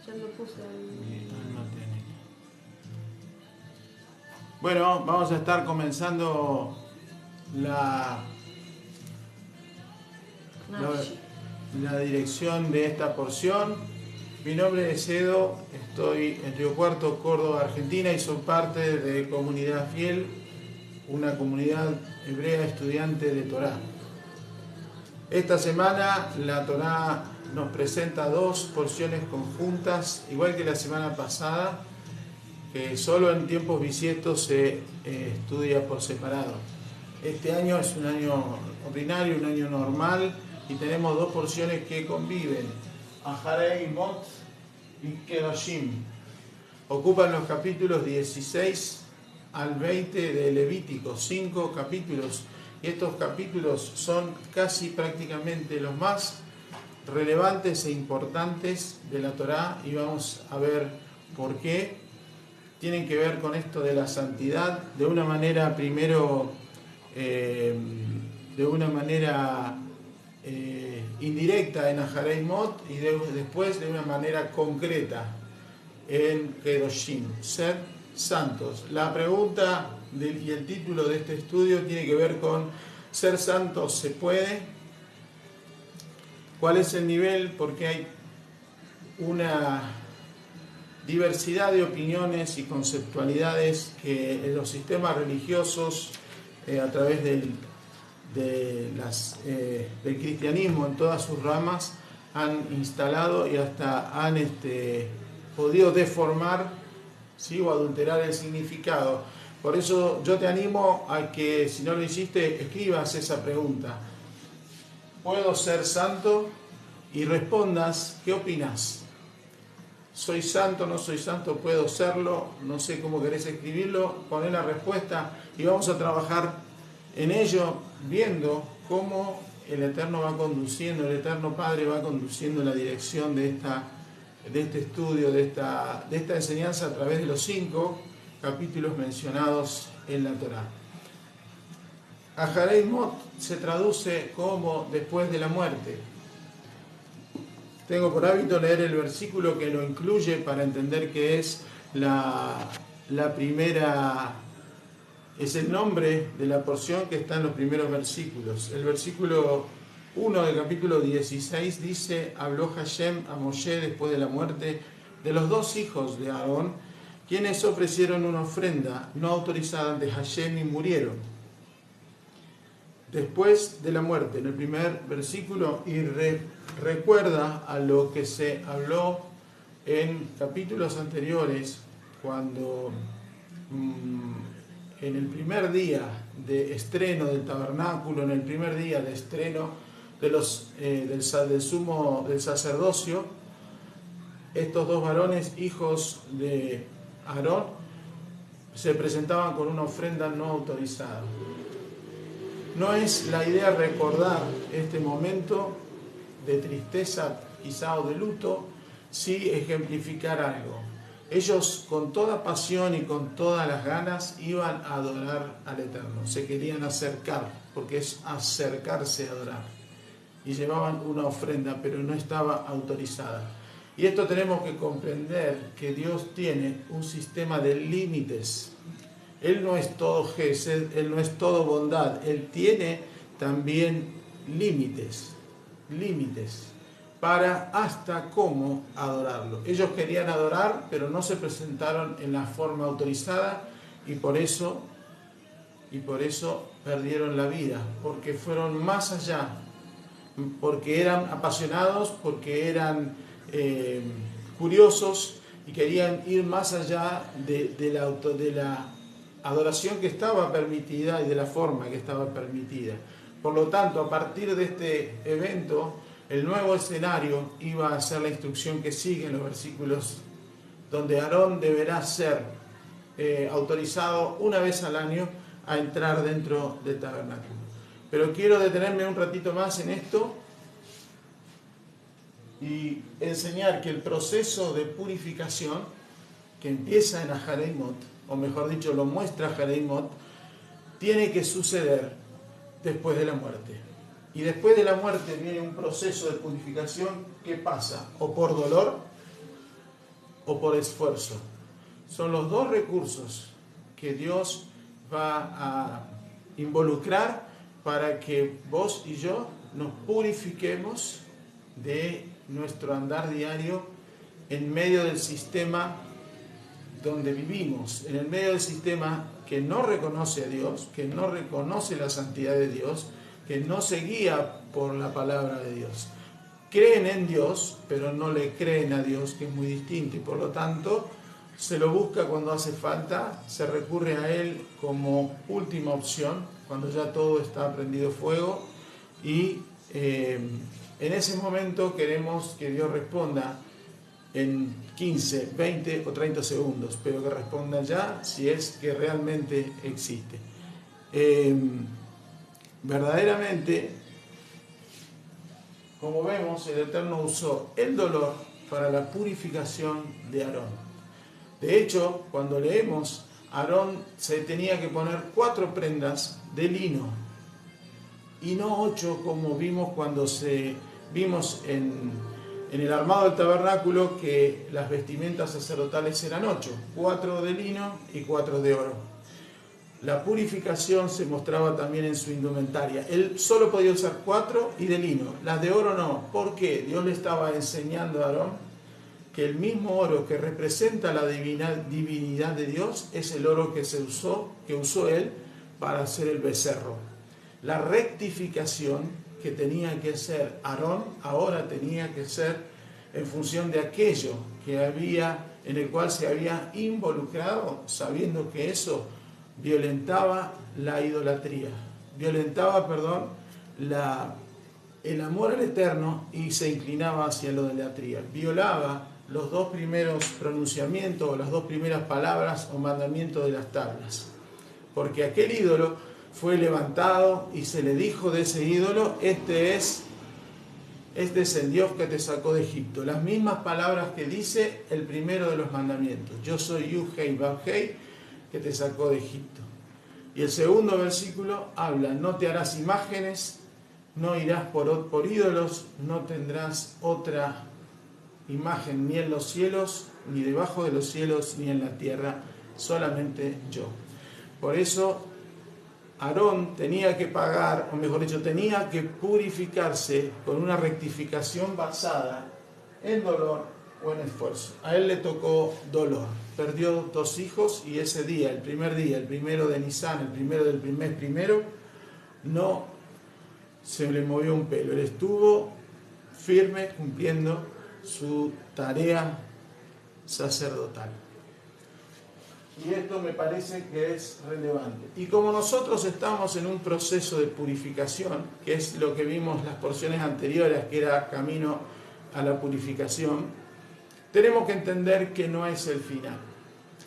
Ya lo puse ahí. Bueno, vamos a estar comenzando la dirección de esta porción. Mi nombre es Edo, estoy en Río Cuarto, Córdoba, Argentina, y soy parte de Comunidad Fiel, una comunidad hebrea estudiante de Torá. Esta semana la Torá nos presenta dos porciones conjuntas, igual que la semana pasada, que solo en tiempos bisiestos se estudia por separado. Este año es un año ordinario, un año normal, y tenemos dos porciones que conviven, Aharei Mot y Kedoshim. Ocupan los capítulos 16 al 20 de Levítico, 5 capítulos, y estos capítulos son casi prácticamente los más relevantes e importantes de la Torá, y vamos a ver por qué. Tienen que ver con esto de la santidad, de una manera primero, de una manera indirecta en Aharei Mot, y después de una manera concreta en Kedoshim, ser santos. La pregunta y el título de este estudio tiene que ver con ¿ser santos se puede? ¿Cuál es el nivel? Porque hay una diversidad de opiniones y conceptualidades que los sistemas religiosos a través del cristianismo en todas sus ramas han instalado y hasta han podido deformar, ¿sí?, o adulterar el significado. Por eso yo te animo a que, si no lo hiciste, escribas esa pregunta: ¿puedo ser santo? Y respondas, ¿qué opinas? ¿Soy santo, no soy santo, puedo serlo? No sé cómo querés escribirlo, poné la respuesta y vamos a trabajar en ello, viendo cómo el Eterno va conduciendo, el Eterno Padre va conduciendo la dirección de este estudio, de esta enseñanza a través de los 5 capítulos mencionados en la Torá. Aharei Mot se traduce como después de la muerte. Tengo por hábito leer el versículo que lo incluye para entender que es la primera, es el nombre de la porción que está en los primeros versículos. El versículo 1 del capítulo 16 dice: habló Hashem a Moshe después de la muerte de los 2 hijos de Aarón, quienes ofrecieron una ofrenda no autorizada ante Hashem y murieron. Después de la muerte, en el primer versículo, y recuerda a lo que se habló en capítulos anteriores, cuando en el primer día de estreno del tabernáculo, en el primer día de estreno del sacerdocio, estos 2 varones, hijos de Aarón, se presentaban con una ofrenda no autorizada. No es la idea recordar este momento de tristeza, quizá, o de luto, sí ejemplificar algo. Ellos, con toda pasión y con todas las ganas, iban a adorar al Eterno. Se querían acercar, porque es acercarse a adorar. Y llevaban una ofrenda, pero no estaba autorizada. Y esto tenemos que comprender, que Dios tiene un sistema de límites. Él no es todo Gesed, Él no es todo bondad, Él tiene también límites para hasta cómo adorarlo. Ellos querían adorar, pero no se presentaron en la forma autorizada, y por eso perdieron la vida, porque fueron más allá, porque eran apasionados, porque eran curiosos y querían ir más allá de la adoración que estaba permitida y de la forma que estaba permitida. Por lo tanto, a partir de este evento, el nuevo escenario iba a ser la instrucción que sigue en los versículos, donde Aarón deberá ser autorizado una vez al año a entrar dentro del tabernáculo. Pero quiero detenerme un ratito más en esto y enseñar que el proceso de purificación que empieza en Aharei Mot, o mejor dicho, lo muestra Aharei Mot, tiene que suceder después de la muerte. Y después de la muerte viene un proceso de purificación que pasa o por dolor, o por esfuerzo. Son los dos recursos que Dios va a involucrar para que vos y yo nos purifiquemos de nuestro andar diario en medio del sistema donde vivimos, en el medio del sistema que no reconoce a Dios, que no reconoce la santidad de Dios, que no se guía por la palabra de Dios. Creen en Dios, pero no le creen a Dios, que es muy distinto, y por lo tanto se lo busca cuando hace falta, se recurre a Él como última opción, cuando ya todo está prendido fuego, y en ese momento queremos que Dios responda en 15, 20 o 30 segundos, pero que responda ya si es que realmente existe. Verdaderamente, como vemos, el Eterno usó el dolor para la purificación de Aarón. De hecho, cuando leemos, Aarón se tenía que poner 4 prendas de lino y no 8 como vimos cuando vimos en el armado del tabernáculo, que las vestimentas sacerdotales eran 8, 4 de lino y 4 de oro. La purificación se mostraba también en su indumentaria. Él solo podía usar 4 y de lino, las de oro no. ¿Por qué? Dios le estaba enseñando a Aarón que el mismo oro que representa la divinidad de Dios es el oro que usó él para hacer el becerro. La rectificación que tenía que ser Aarón ahora tenía que ser en función de aquello en el cual se había involucrado, sabiendo que eso violentaba la idolatría, violentaba, el amor al Eterno, y se inclinaba hacia la idolatría, violaba los 2 primeros pronunciamientos o las 2 primeras palabras o mandamientos de las tablas, porque aquel ídolo fue levantado y se le dijo de ese ídolo: este es el Dios que te sacó de Egipto. Las mismas palabras que dice el primero de los mandamientos: yo soy Yud-Hei Vav-Hei, que te sacó de Egipto. Y el segundo versículo habla: no te harás imágenes, no irás por ídolos, no tendrás otra imagen ni en los cielos, ni debajo de los cielos, ni en la tierra, solamente yo. Por eso Aarón tenía que pagar, o mejor dicho, tenía que purificarse con una rectificación basada en dolor o en esfuerzo. A él le tocó dolor. Perdió 2 hijos y ese día, el primero de Nisan, el primero del mes primero, no se le movió un pelo. Él estuvo firme cumpliendo su tarea sacerdotal. Y esto me parece que es relevante. Y como nosotros estamos en un proceso de purificación, que es lo que vimos las porciones anteriores, que era camino a la purificación, tenemos que entender que no es el final.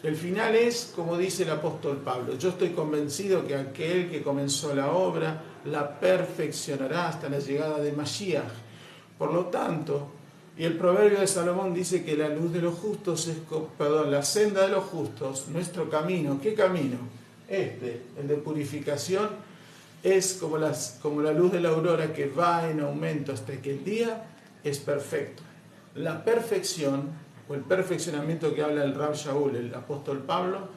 El final es, como dice el apóstol Pablo: yo estoy convencido que aquel que comenzó la obra la perfeccionará hasta la llegada de Mashiach. Por lo tanto, y el proverbio de Salomón dice que la luz de los justos la senda de los justos, nuestro camino. ¿Qué camino? El de purificación, es como la luz de la aurora, que va en aumento hasta que el día es perfecto. La perfección, o el perfeccionamiento que habla el Rab Shaul, el apóstol Pablo,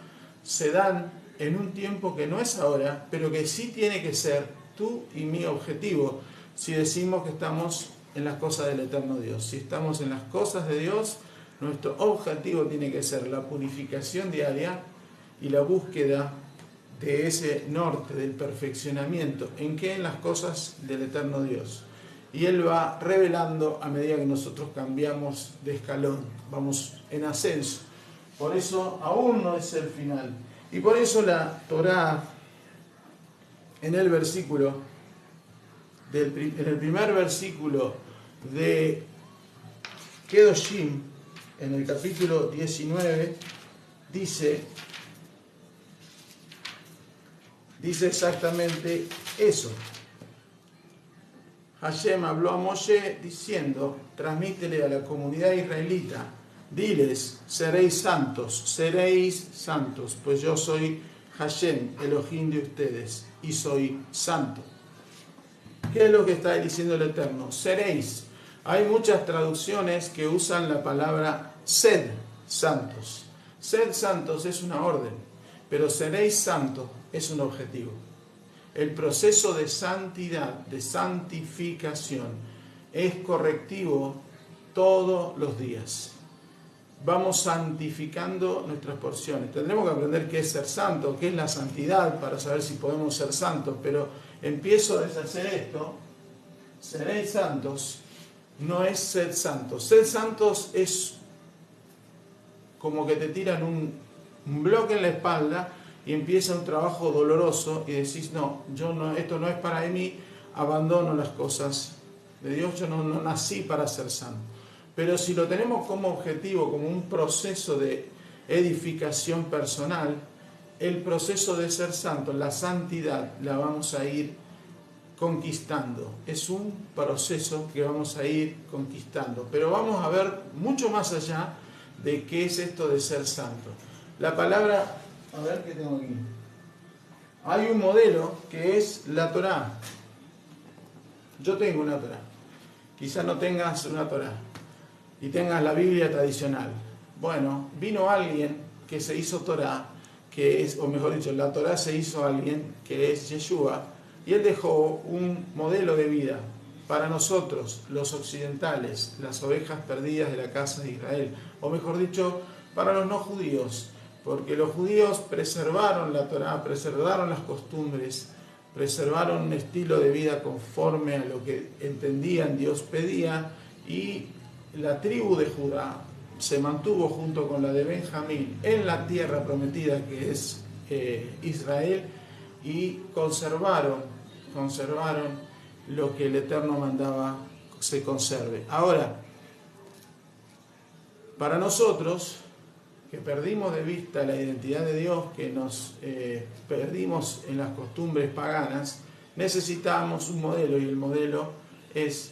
se dan en un tiempo que no es ahora, pero que sí tiene que ser tú y mi objetivo, si decimos que estamos en las cosas del eterno Dios. Si estamos en las cosas de Dios, nuestro objetivo tiene que ser la purificación diaria y la búsqueda de ese norte del perfeccionamiento. ¿En qué? En las cosas del eterno Dios. Y Él va revelando a medida que nosotros cambiamos de escalón, vamos en ascenso. Por eso aún no es el final. Y por eso la Torá, en el primer versículo de Kedoshim, en el capítulo 19, dice exactamente eso. Hashem habló a Moshe diciendo: transmítele a la comunidad israelita, diles: seréis santos, pues yo soy Hashem, Elohim de ustedes, y soy santo. ¿Qué es lo que está diciendo el Eterno? Seréis. Hay muchas traducciones que usan la palabra sed, santos. Sed santos es una orden, pero seréis santos es un objetivo. El proceso de santidad, de santificación, es correctivo todos los días. Vamos santificando nuestras porciones. Tendremos que aprender qué es ser santo, qué es la santidad, para saber si podemos ser santos, pero empiezo a deshacer esto. Seréis santos, no es ser santos. Ser santos es como que te tiran un bloque en la espalda y empieza un trabajo doloroso y decís, no, esto no es para mí, abandono las cosas de Dios, yo no nací para ser santo. Pero si lo tenemos como objetivo, como un proceso de edificación personal, el proceso de ser santo, la santidad, la vamos a ir conquistando. Es un proceso que vamos a ir conquistando. Pero vamos a ver mucho más allá de qué es esto de ser santo. La palabra, a ver qué tengo aquí. Hay un modelo que es la Torá. Yo tengo una Torá. Quizás no tengas una Torá y tengas la Biblia tradicional. Bueno, vino alguien que se hizo Torá, que es, o mejor dicho, la Torá se hizo alguien que es Yeshua, y él dejó un modelo de vida para nosotros, los occidentales, las ovejas perdidas de la casa de Israel, o mejor dicho, para los no judíos, porque los judíos preservaron la Torá, preservaron las costumbres, preservaron un estilo de vida conforme a lo que entendían Dios pedía, y la tribu de Judá se mantuvo junto con la de Benjamín en la tierra prometida que es Israel, y conservaron lo que el Eterno mandaba se conserve. Ahora, para nosotros, que perdimos de vista la identidad de Dios, que nos perdimos en las costumbres paganas, necesitamos un modelo, y el modelo es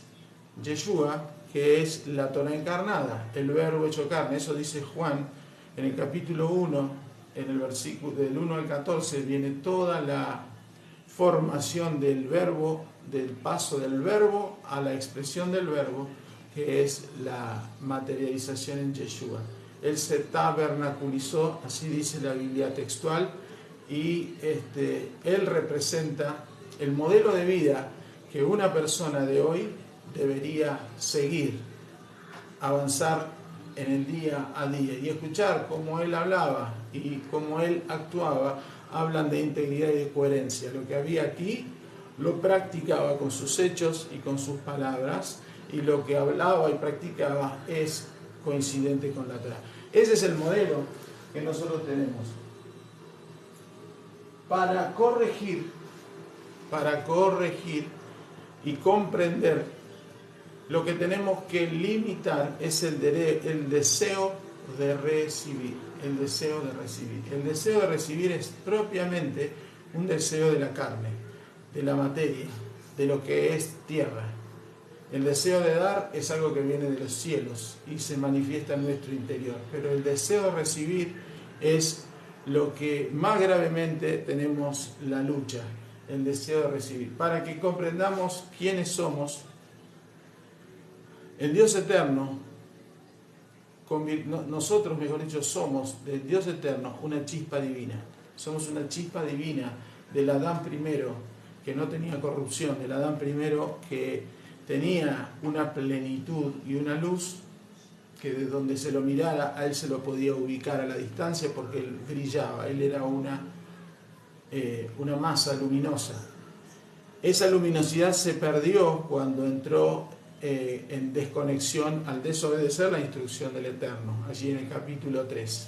Yeshua, que es la Torá encarnada, el verbo hecho carne. Eso dice Juan en el capítulo 1, en el versículo del 1 al 14, viene toda la formación del verbo, del paso del verbo a la expresión del verbo, que es la materialización en Yeshua. Él se tabernaculizó, así dice la Biblia textual, y él representa el modelo de vida que una persona de hoy debería seguir, avanzar en el día a día, y escuchar cómo él hablaba y cómo él actuaba. Hablan de integridad y de coherencia. Lo que había aquí lo practicaba con sus hechos y con sus palabras, y lo que hablaba y practicaba es coincidente con la Torá. Ese es el modelo que nosotros tenemos para corregir y comprender. Lo que tenemos que limitar es el deseo de recibir. El deseo de recibir. El deseo de recibir es propiamente un deseo de la carne, de la materia, de lo que es tierra. El deseo de dar es algo que viene de los cielos y se manifiesta en nuestro interior. Pero el deseo de recibir es lo que más gravemente tenemos la lucha, el deseo de recibir. Para que comprendamos quiénes somos, el Dios eterno, nosotros, mejor dicho, somos del Dios eterno una chispa divina. Somos una chispa divina del Adán primero, que no tenía corrupción, del Adán primero que tenía una plenitud y una luz que de donde se lo mirara a él se lo podía ubicar a la distancia, porque él brillaba, él era una masa luminosa. Esa luminosidad se perdió cuando entró en desconexión al desobedecer la instrucción del Eterno, allí en el capítulo 3.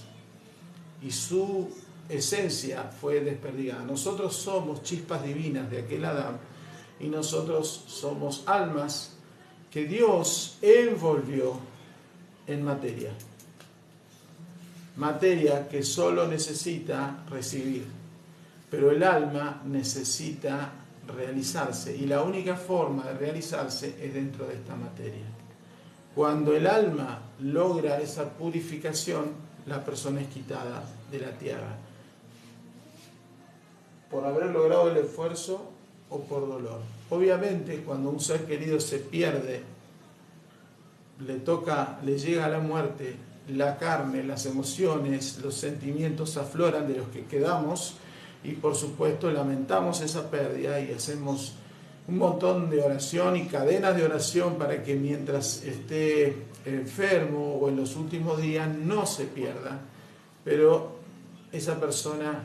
Y su esencia fue desperdigada. Nosotros somos chispas divinas de aquel Adán, y nosotros somos almas que Dios envolvió en materia. Materia que solo necesita recibir, pero el alma necesita realizarse, y la única forma de realizarse es dentro de esta materia. Cuando el alma logra esa purificación, la persona es quitada de la tierra, por haber logrado el esfuerzo o por dolor. Obviamente, cuando un ser querido se pierde, le llega a la muerte, la carne, las emociones, los sentimientos afloran de los que quedamos y por supuesto lamentamos esa pérdida y hacemos un montón de oración y cadenas de oración para que mientras esté enfermo o en los últimos días no se pierda, pero esa persona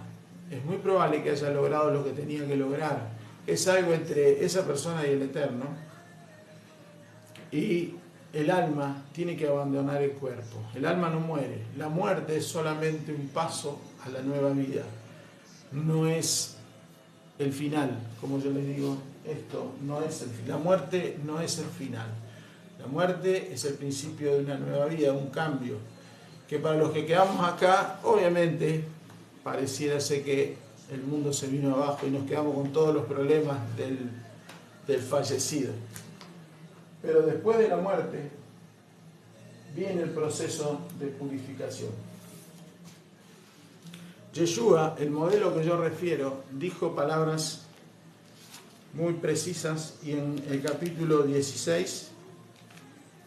es muy probable que haya logrado lo que tenía que lograr. Es algo entre esa persona y el Eterno, y el alma tiene que abandonar el cuerpo. El alma no muere. La muerte es solamente un paso a la nueva vida. No es el final, como yo les digo, esto no es el final. La muerte no es el final. La muerte es el principio de una nueva vida, un cambio, que para los que quedamos acá, obviamente, pareciera ser que el mundo se vino abajo y nos quedamos con todos los problemas del fallecido. Pero después de la muerte viene el proceso de purificación. Yeshua, el modelo que yo refiero, dijo palabras muy precisas y en el capítulo 16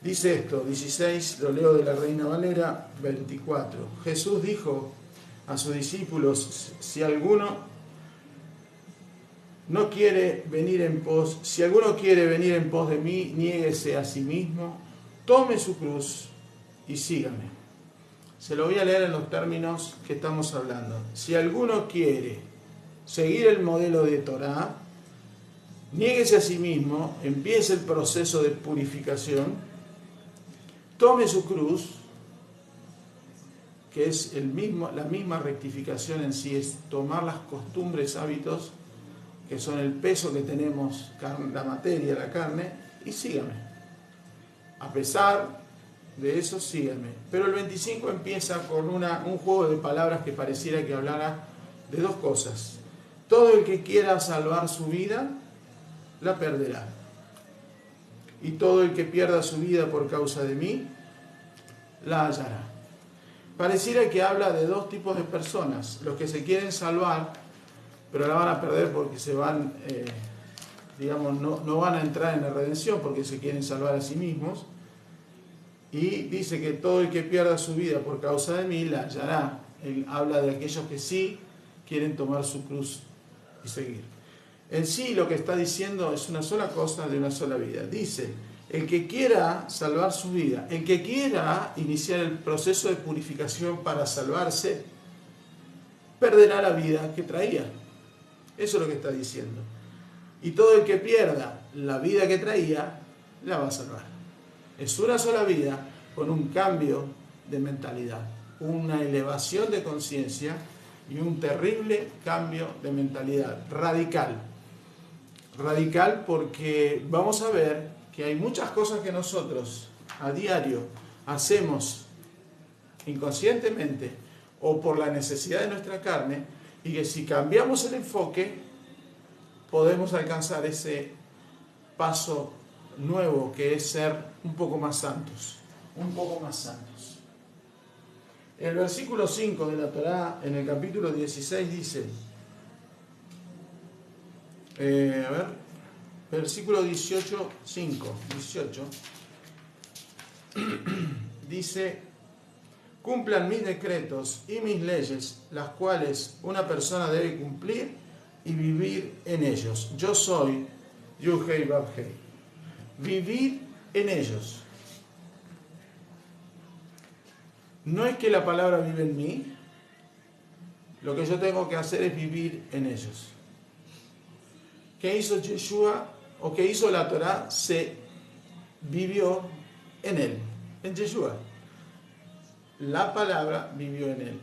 dice esto, 16, lo leo de la Reina Valera 24. Jesús dijo a sus discípulos, si alguno quiere venir en pos de mí, niéguese a sí mismo, tome su cruz y sígame. Se lo voy a leer en los términos que estamos hablando. Si alguno quiere seguir el modelo de Torá, niéguese a sí mismo, empiece el proceso de purificación, tome su cruz, que es la misma rectificación en sí, es tomar las costumbres, hábitos, que son el peso que tenemos, la materia, la carne, y sígame. A pesar de eso, sígame. Pero el 25 empieza con un juego de palabras que pareciera que hablara de dos cosas. Todo el que quiera salvar su vida, la perderá. Y todo el que pierda su vida por causa de mí, la hallará. Pareciera que habla de dos tipos de personas. Los que se quieren salvar, pero la van a perder porque se van, no van a entrar en la redención porque se quieren salvar a sí mismos. Y dice que todo el que pierda su vida por causa de mí, la hallará. Él habla de aquellos que sí quieren tomar su cruz y seguir. En sí lo que está diciendo es una sola cosa de una sola vida. Dice, el que quiera salvar su vida, el que quiera iniciar el proceso de purificación para salvarse, perderá la vida que traía. Eso es lo que está diciendo. Y todo el que pierda la vida que traía, la va a salvar. Es una sola vida con un cambio de mentalidad, una elevación de conciencia y un terrible cambio de mentalidad, radical. Radical porque vamos a ver que hay muchas cosas que nosotros a diario hacemos inconscientemente o por la necesidad de nuestra carne, y que si cambiamos el enfoque podemos alcanzar ese paso nuevo que es ser un poco más santos, un poco más santos. El versículo 5 de la Torá, en el capítulo 16, dice, versículo 18, 5, 18, dice, cumplan mis decretos y mis leyes, las cuales una persona debe cumplir y vivir en ellos. Yo soy Yuhei Babhei. Vivir en ellos. No es que la palabra vive en mí, lo que yo tengo que hacer es vivir en ellos. ¿Qué hizo Yeshua o qué hizo la Torá? Se vivió en él, en Yeshua. La palabra vivió en él.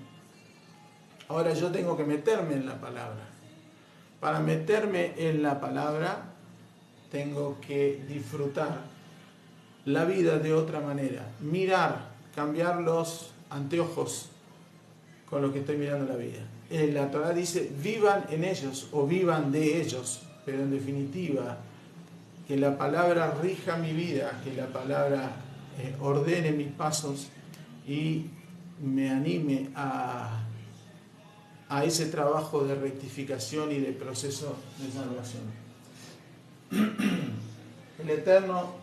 Ahora yo tengo que meterme en la palabra. Para meterme en la palabra tengo que disfrutar la vida de otra manera. Mirar, cambiar los anteojos con los que estoy mirando la vida. La Torá dice, vivan en ellos o vivan de ellos. Pero en definitiva, que la palabra rija mi vida, que la palabra ordene mis pasos y me anime a ese trabajo de rectificación y de proceso de salvación. El Eterno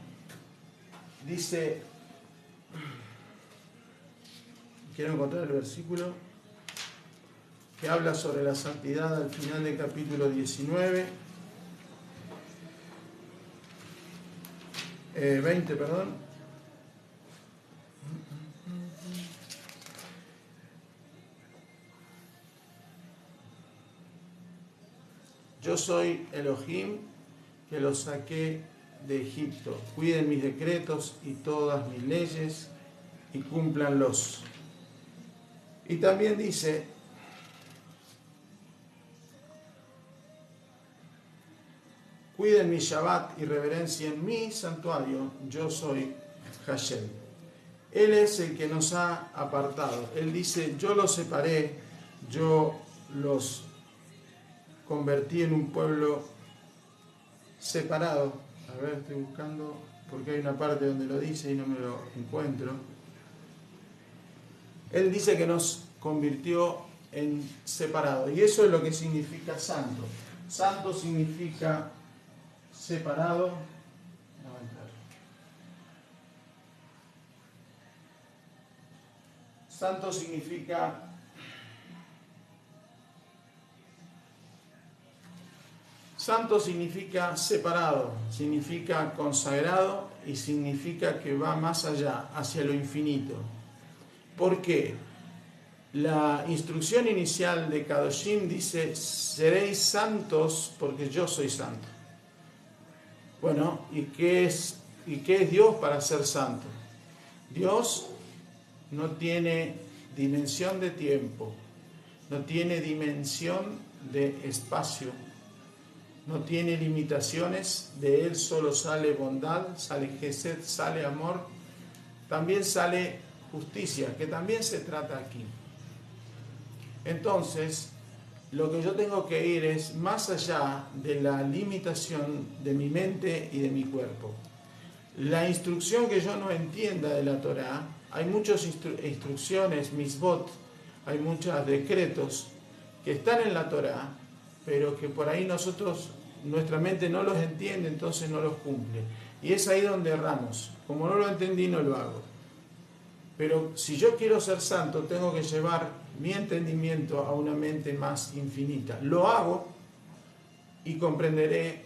dice quiero encontrar el versículo que habla sobre la santidad al final del capítulo 19, 20, perdón. Yo soy Elohim, que los saqué de Egipto. Cuiden mis decretos y todas mis leyes y cúmplanlos. Y también dice, cuiden mi Shabbat y reverencien mi santuario. Yo soy Hashem. Él es el que nos ha apartado. Él dice, yo los separé, yo los convertí en un pueblo separado. A ver, estoy buscando, porque hay una parte donde lo dice y no me lo encuentro. Él dice que nos convirtió en separado. Y eso es lo que significa santo. Santo significa separado. No va a entrar. Santo significa separado, significa consagrado y significa que va más allá, hacia lo infinito. ¿Por qué? La instrucción inicial de Kadoshim dice, seréis santos porque yo soy santo. Bueno, ¿y qué es Dios para ser santo? Dios no tiene dimensión de tiempo, no tiene dimensión de espacio, no tiene limitaciones, de Él solo sale bondad, sale Gesed, sale amor, también sale justicia, que también se trata aquí. Entonces, lo que yo tengo que ir es más allá de la limitación de mi mente y de mi cuerpo. La instrucción que yo no entienda de la Torá, hay muchas instrucciones, misbot, hay muchos decretos que están en la Torá, pero que por ahí nuestra mente no los entiende, entonces no los cumple. Y es ahí donde erramos. Como no lo entendí, no lo hago. Pero si yo quiero ser santo, tengo que llevar mi entendimiento a una mente más infinita. Lo hago y comprenderé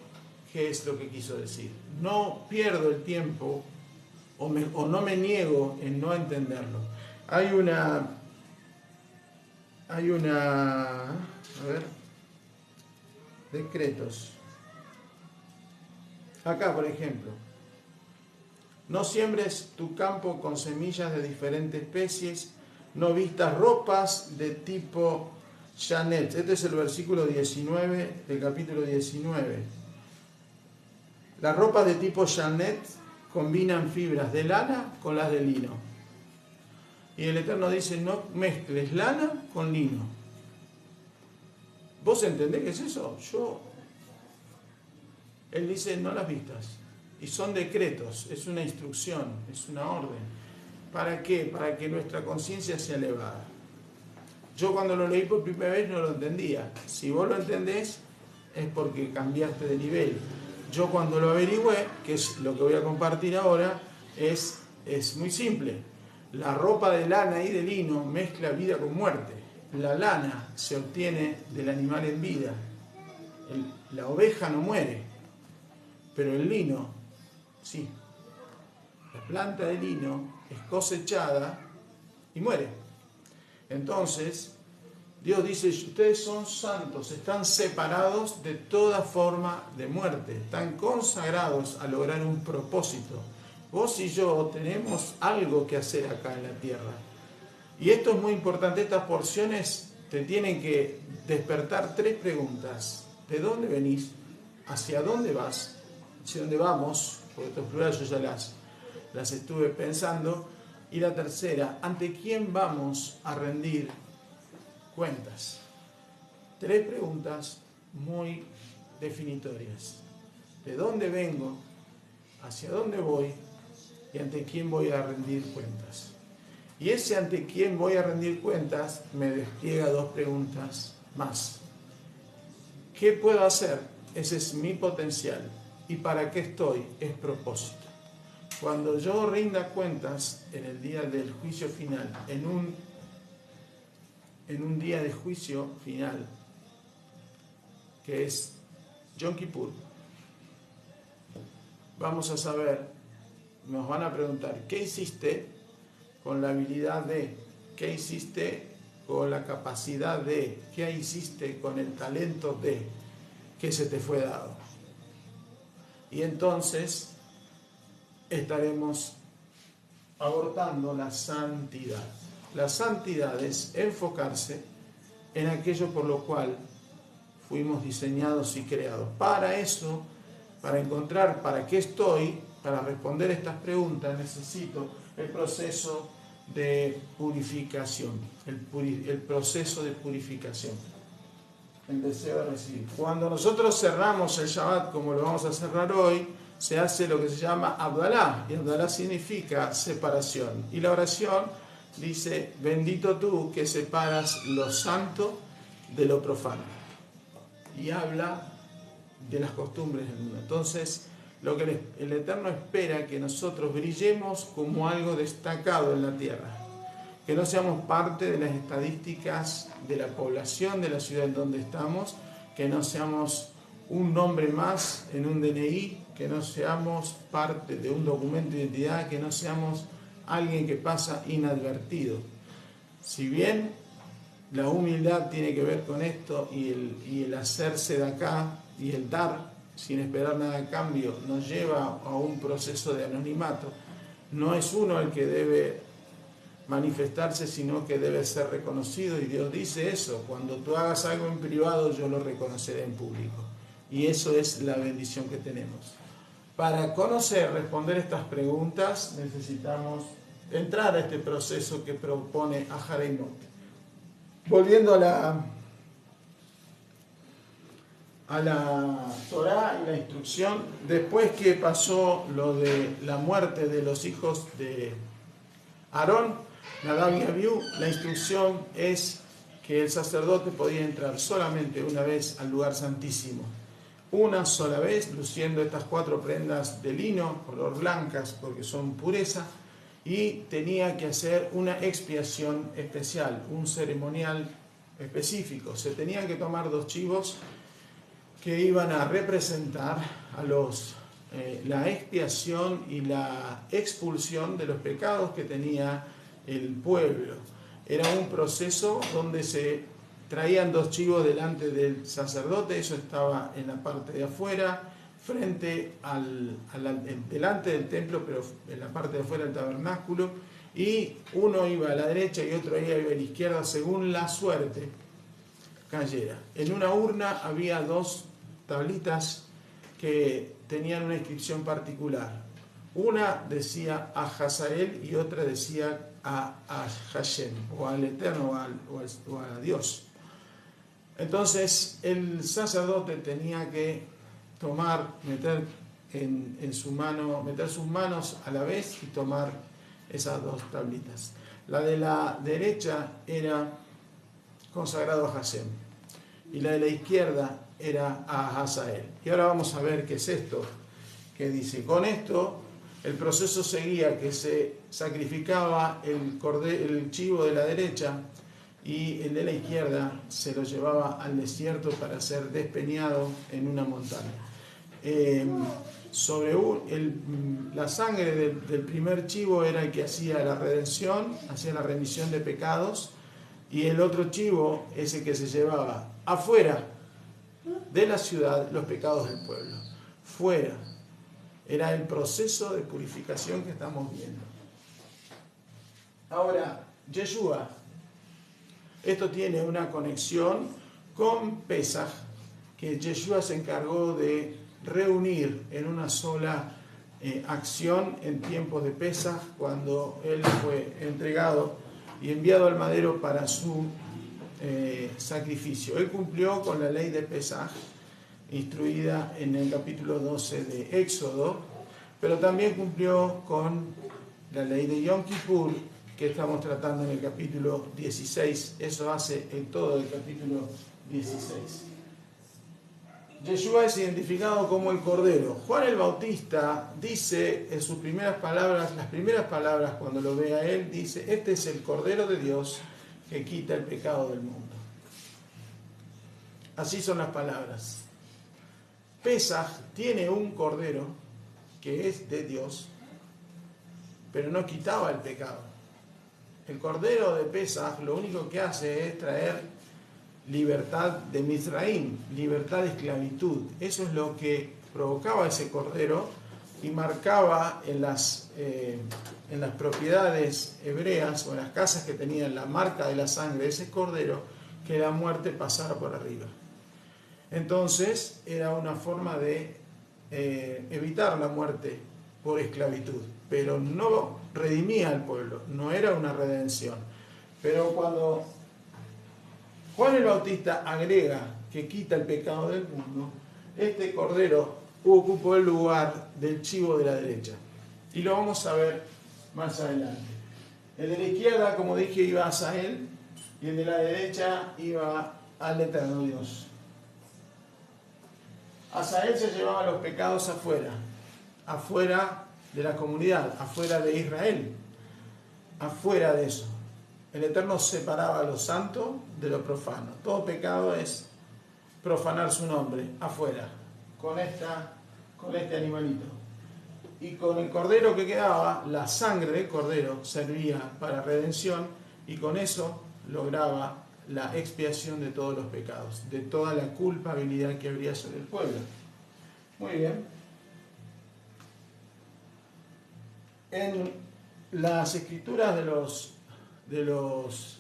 qué es lo que quiso decir. No pierdo el tiempo o no me niego en no entenderlo. Hay una, a ver, decretos. Acá, por ejemplo, no siembres tu campo con semillas de diferentes especies, no vistas ropas de tipo Shanet. Este es el versículo 19 del capítulo 19. Las ropas de tipo Shanet combinan fibras de lana con las de lino. Y el Eterno dice, no mezcles lana con lino. ¿Vos entendés qué es eso? Él dice, no las vistas. Y son decretos, es una instrucción, es una orden. ¿Para qué? Para que nuestra conciencia sea elevada. Yo cuando lo leí por primera vez no lo entendía. Si vos lo entendés, es porque cambiaste de nivel. Yo cuando lo averigüé, que es lo que voy a compartir ahora, es muy simple. La ropa de lana y de lino mezcla vida con muerte. La lana se obtiene del animal en vida. La oveja no muere, pero el lino, sí. La planta de lino es cosechada y muere. Entonces, Dios dice, ustedes son santos, están separados de toda forma de muerte, están consagrados a lograr un propósito. Vos y yo tenemos algo que hacer acá en la tierra. Y esto es muy importante, estas porciones te tienen que despertar 3 preguntas. ¿De dónde venís? ¿Hacia dónde vas? ¿Hacia dónde vamos? Porque esto es plural, yo ya las estuve pensando. Y la tercera, ¿ante quién vamos a rendir cuentas? 3 preguntas muy definitorias. ¿De dónde vengo? ¿Hacia dónde voy? ¿Y ante quién voy a rendir cuentas? Y ese ante quién voy a rendir cuentas me despliega 2 preguntas más. ¿Qué puedo hacer? Ese es mi potencial. ¿Y para qué estoy? Es propósito. Cuando yo rinda cuentas en el día del juicio final, en un en un día de juicio final, que es Yom Kippur, vamos a saber, nos van a preguntar, ¿qué hiciste con la habilidad de? ¿Qué hiciste con la capacidad de? ¿Qué hiciste con el talento de? Que se te fue dado. Y entonces estaremos abordando la santidad. La santidad es enfocarse en aquello por lo cual fuimos diseñados y creados. Para eso, para encontrar para qué estoy, para responder estas preguntas, necesito el proceso de purificación, el proceso de purificación, el deseo de recibir. Cuando nosotros cerramos el Shabbat, como lo vamos a cerrar hoy, se hace lo que se llama Abdalá, y Abdalá significa separación. Y la oración dice, bendito tú que separas lo santo de lo profano. Y habla de las costumbres del mundo. Entonces, lo que el Eterno espera que nosotros brillemos como algo destacado en la tierra, que no seamos parte de las estadísticas de la población de la ciudad en donde estamos, que no seamos un nombre más en un DNI, que no seamos parte de un documento de identidad, que no seamos alguien que pasa inadvertido. Si bien la humildad tiene que ver con esto y el hacerse de acá y el dar sin esperar nada a cambio nos lleva a un proceso de anonimato, no es uno el que debe manifestarse, sino que debe ser reconocido, y Dios dice eso, cuando tú hagas algo en privado yo lo reconoceré en público, y eso es la bendición que tenemos. Para conocer, responder estas preguntas necesitamos entrar a este proceso que propone Ahareimot. Volviendo a la Torá y la instrucción, después que pasó lo de la muerte de los hijos de Aarón, Nadab y Abiú, la instrucción es que el sacerdote podía entrar solamente una vez al lugar santísimo, una sola vez, luciendo estas 4 prendas de lino, color blancas, porque son pureza, y tenía que hacer una expiación especial, un ceremonial específico. Se tenían que tomar 2 chivos que iban a representar a la expiación y la expulsión de los pecados que tenía el pueblo. Era un proceso donde se traían 2 chivos delante del sacerdote, eso estaba en la parte de afuera, delante del templo, pero en la parte de afuera del tabernáculo, y uno iba a la derecha y otro iba a la izquierda según la suerte cayera. En una urna había 2 tablitas que tenían una inscripción particular. Una decía a Hazael y otra decía a Hashem, o al Eterno, o a Dios. Entonces el sacerdote tenía que meter sus manos a la vez y tomar esas 2 tablitas. La de la derecha era consagrado a Hashem y la de la izquierda era a Hazael. Y ahora vamos a ver qué es esto que dice. Con esto el proceso seguía, que se sacrificaba el chivo de la derecha y el de la izquierda se lo llevaba al desierto para ser despeñado en una montaña. La sangre del primer chivo era el que hacía la redención, hacía la remisión de pecados, y el otro chivo es el que se llevaba afuera de la ciudad los pecados del pueblo. Fuera. Era el proceso de purificación que estamos viendo. Ahora, Yeshua, esto tiene una conexión con Pesaj, que Yeshua se encargó de reunir en una sola acción en tiempos de Pesaj, cuando él fue entregado y enviado al madero para su sacrificio. Él cumplió con la ley de Pesaj, instruida en el capítulo 12 de Éxodo, pero también cumplió con la ley de Yom Kippur, que estamos tratando en el capítulo 16. Eso hace en todo el capítulo 16. Yeshua es identificado como el Cordero. Juan el Bautista dice en sus primeras palabras, las primeras palabras cuando lo ve a él, dice: este es el Cordero de Dios que quita el pecado del mundo. Así son las palabras. Pesaj tiene un cordero que es de Dios, pero no quitaba el pecado. El cordero de Pesaj lo único que hace es traer libertad de Mizraim, libertad de esclavitud. Eso es lo que provocaba ese cordero y marcaba en las propiedades hebreas o en las casas que tenían la marca de la sangre de ese cordero, que la muerte pasara por arriba. Entonces era una forma de evitar la muerte por esclavitud, pero no redimía al pueblo, no era una redención. Pero cuando Juan el Bautista agrega que quita el pecado del mundo, este cordero ocupó el lugar del chivo de la derecha. Y lo vamos a ver más adelante. El de la izquierda, como dije, iba a Asael, y el de la derecha iba al eterno Dios. Asael se llevaba los pecados afuera de la comunidad, afuera de Israel, afuera de eso. El Eterno separaba lo santo de lo profano. Todo pecado es profanar su nombre, afuera, con este animalito. Y con el cordero que quedaba, la sangre del cordero servía para redención, y con eso lograba la expiación de todos los pecados, de toda la culpabilidad que habría sobre el pueblo. Muy bien. En las escrituras de los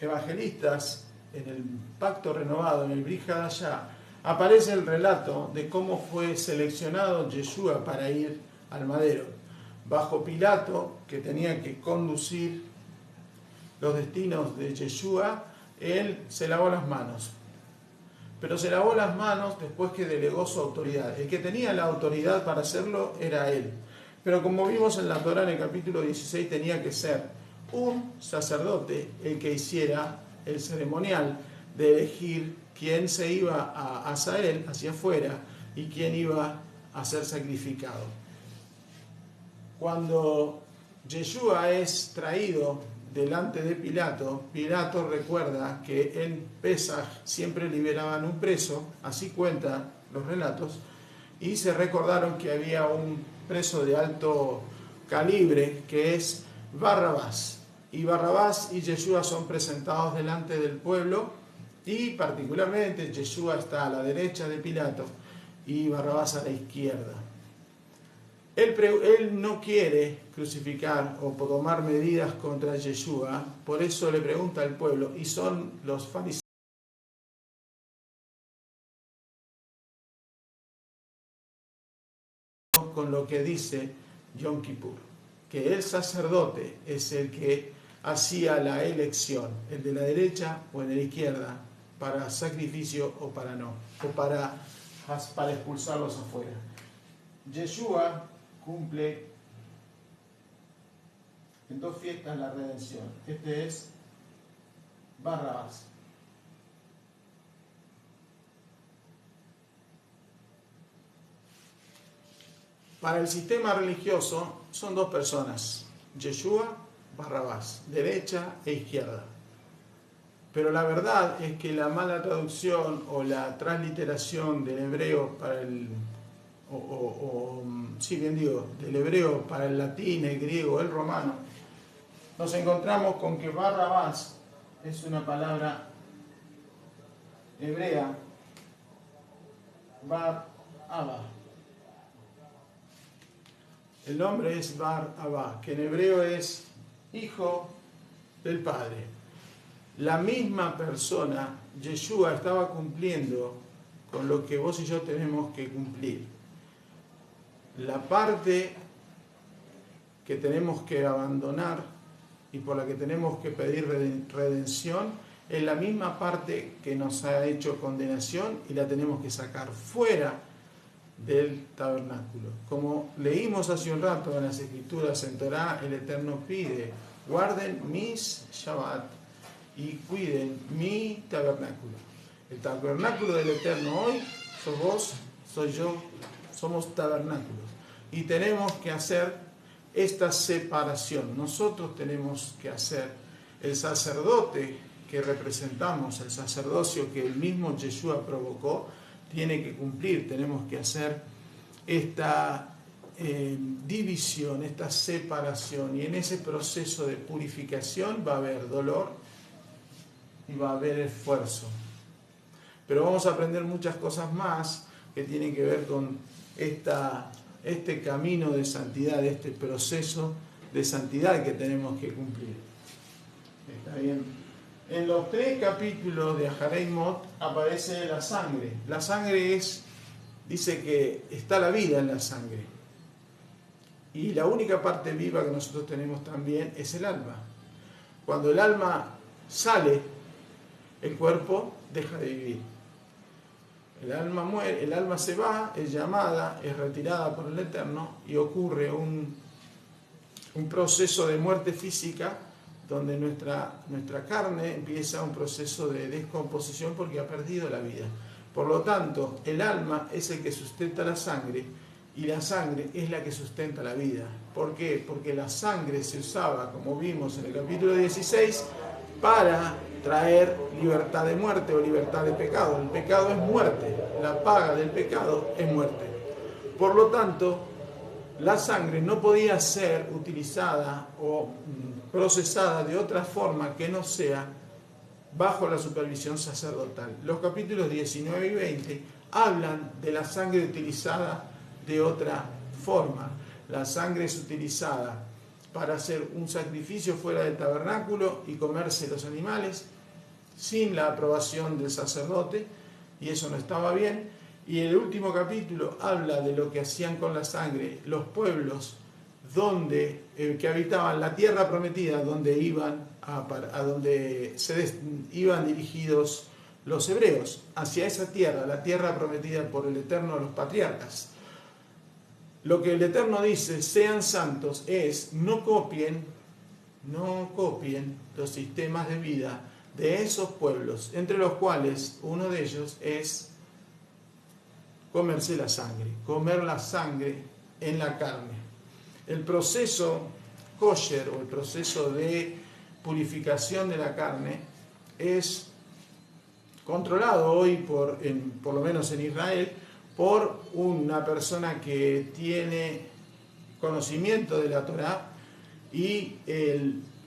evangelistas, en el pacto renovado, en el Brit Hadashah, aparece el relato de cómo fue seleccionado Yeshua para ir al madero. Bajo Pilato, que tenía que conducir los destinos de Yeshua, él se lavó las manos. Pero se lavó las manos después que delegó su autoridad. El que tenía la autoridad para hacerlo era él. Pero como vimos en la Torá, en el capítulo 16, tenía que ser un sacerdote el que hiciera el ceremonial de elegir quién se iba a Asael, hacia afuera, y quién iba a ser sacrificado. Cuando Yeshua es traído delante de Pilato, Pilato recuerda que en Pesaj siempre liberaban un preso, así cuentan los relatos, y se recordaron que había un preso de alto calibre que es Barrabás. Y Barrabás y Yeshua son presentados delante del pueblo, y particularmente Yeshua está a la derecha de Pilato y Barrabás a la izquierda. Él no quiere crucificar o tomar medidas contra Yeshua, por eso le pregunta al pueblo, y son los fariseos con lo que dice Yom Kippur, que el sacerdote es el que hacía la elección, el de la derecha o el de la izquierda, para sacrificio o para no, o para expulsarlos afuera. Yeshua cumple en 2 fiestas la redención. Este es Barrabás. Para el sistema religioso son 2 personas, Yeshua, Barrabás, derecha e izquierda. Pero la verdad es que la mala traducción o la transliteración del hebreo para el del hebreo para el latín, el griego, el romano, nos encontramos con que Barrabás es una palabra hebrea, Bar-Abba. El nombre es Bar-Abba, que en hebreo es hijo del Padre. La misma persona, Yeshua, estaba cumpliendo con lo que vos y yo tenemos que cumplir. La parte que tenemos que abandonar y por la que tenemos que pedir redención es la misma parte que nos ha hecho condenación, y la tenemos que sacar fuera del tabernáculo. Como leímos hace un rato en las escrituras en Torá, el Eterno pide: guarden mis Shabbat y cuiden mi tabernáculo. El tabernáculo del Eterno hoy sos vos, soy yo, somos tabernáculos. Y tenemos que hacer esta separación. Nosotros tenemos que hacer el sacerdote que representamos, el sacerdocio que el mismo Yeshua provocó, tiene que cumplir. Tenemos que hacer esta división, esta separación, y en ese proceso de purificación va a haber dolor y va a haber esfuerzo. Pero vamos a aprender muchas cosas más que tienen que ver con este camino de santidad, este proceso de santidad que tenemos que cumplir. ¿Está bien? En los 3 capítulos de Aharei Mot aparece la sangre. La sangre dice que está la vida en la sangre. Y la única parte viva que nosotros tenemos también es el alma. Cuando el alma sale, el cuerpo deja de vivir. El alma muere, el alma se va, es llamada, es retirada por el Eterno y ocurre un proceso de muerte física donde nuestra carne empieza un proceso de descomposición porque ha perdido la vida. Por lo tanto, el alma es el que sustenta la sangre y la sangre es la que sustenta la vida. ¿Por qué? Porque la sangre se usaba, como vimos en el capítulo 16, para traer libertad de muerte o libertad de pecado. El pecado es muerte, la paga del pecado es muerte. Por lo tanto, la sangre no podía ser utilizada o procesada de otra forma que no sea bajo la supervisión sacerdotal. Los capítulos 19 y 20 hablan de la sangre utilizada de otra forma. La sangre es utilizada para hacer un sacrificio fuera del tabernáculo y comerse los animales sin la aprobación del sacerdote, y eso no estaba bien. Y el último capítulo habla de lo que hacían con la sangre los pueblos que habitaban la tierra prometida, donde iban iban dirigidos los hebreos, hacia esa tierra, la tierra prometida por el Eterno a los patriarcas. Lo que el Eterno dice, sean santos, es no copien los sistemas de vida de esos pueblos, entre los cuales uno de ellos es comerse la sangre, comer la sangre en la carne. El proceso kosher o el proceso de purificación de la carne es controlado hoy, por lo menos en Israel, por una persona que tiene conocimiento de la Torá y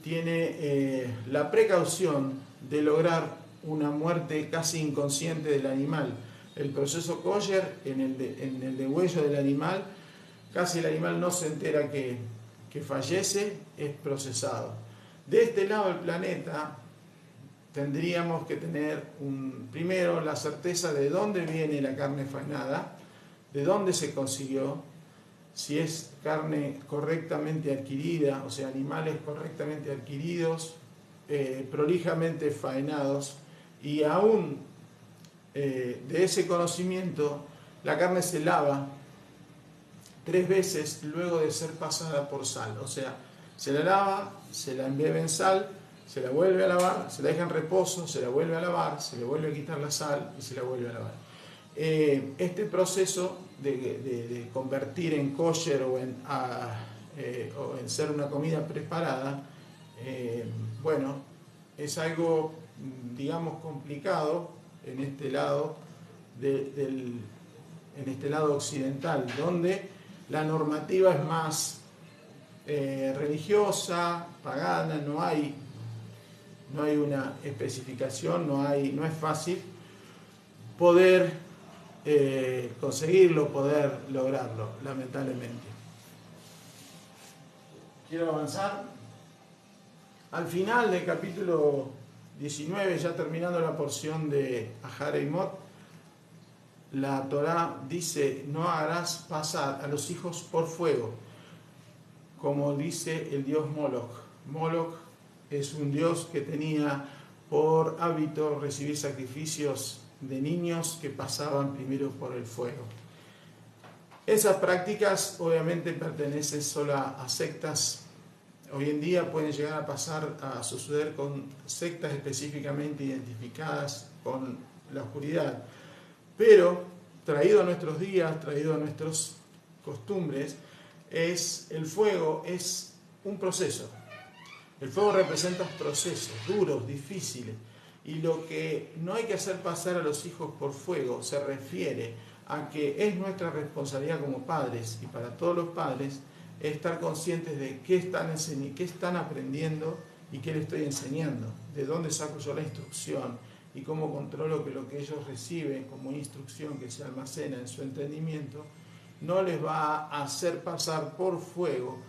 tiene la precaución de lograr una muerte casi inconsciente del animal. El proceso kosher, en el degüello del animal, casi el animal no se entera que fallece, es procesado. De este lado del planeta tendríamos que tener primero la certeza de dónde viene la carne faenada, de dónde se consiguió, si es carne correctamente adquirida, o sea, animales correctamente adquiridos, prolijamente faenados, y aún de ese conocimiento la carne se lava 3 veces luego de ser pasada por sal. O sea, se la lava, se la embebe en sal, se la vuelve a lavar, se la deja en reposo, se la vuelve a lavar, se le vuelve a quitar la sal y se la vuelve a lavar. Este proceso de convertir en kosher o en ser una comida preparada, es algo, digamos, complicado en este lado en este lado occidental, donde la normativa es más religiosa, pagana, no hay una especificación, no es fácil poder conseguirlo, poder lograrlo, lamentablemente. Quiero avanzar. Al final del capítulo 19, ya terminando la porción de Aharei Mot, la Torá dice: no harás pasar a los hijos por fuego, como dice el dios Moloch. Moloch es un dios que tenía por hábito recibir sacrificios de niños que pasaban primero por el fuego. Esas prácticas obviamente pertenecen solo a sectas. Hoy en día pueden llegar a suceder con sectas específicamente identificadas con la oscuridad. Pero traído a nuestros días, traído a nuestras costumbres, el fuego es un proceso. El fuego representa procesos duros, difíciles, y lo que no hay que hacer pasar a los hijos por fuego se refiere a que es nuestra responsabilidad como padres, y para todos los padres, estar conscientes de qué están aprendiendo y qué le estoy enseñando, de dónde saco yo la instrucción y cómo controlo que lo que ellos reciben como instrucción que se almacena en su entendimiento no les va a hacer pasar por fuego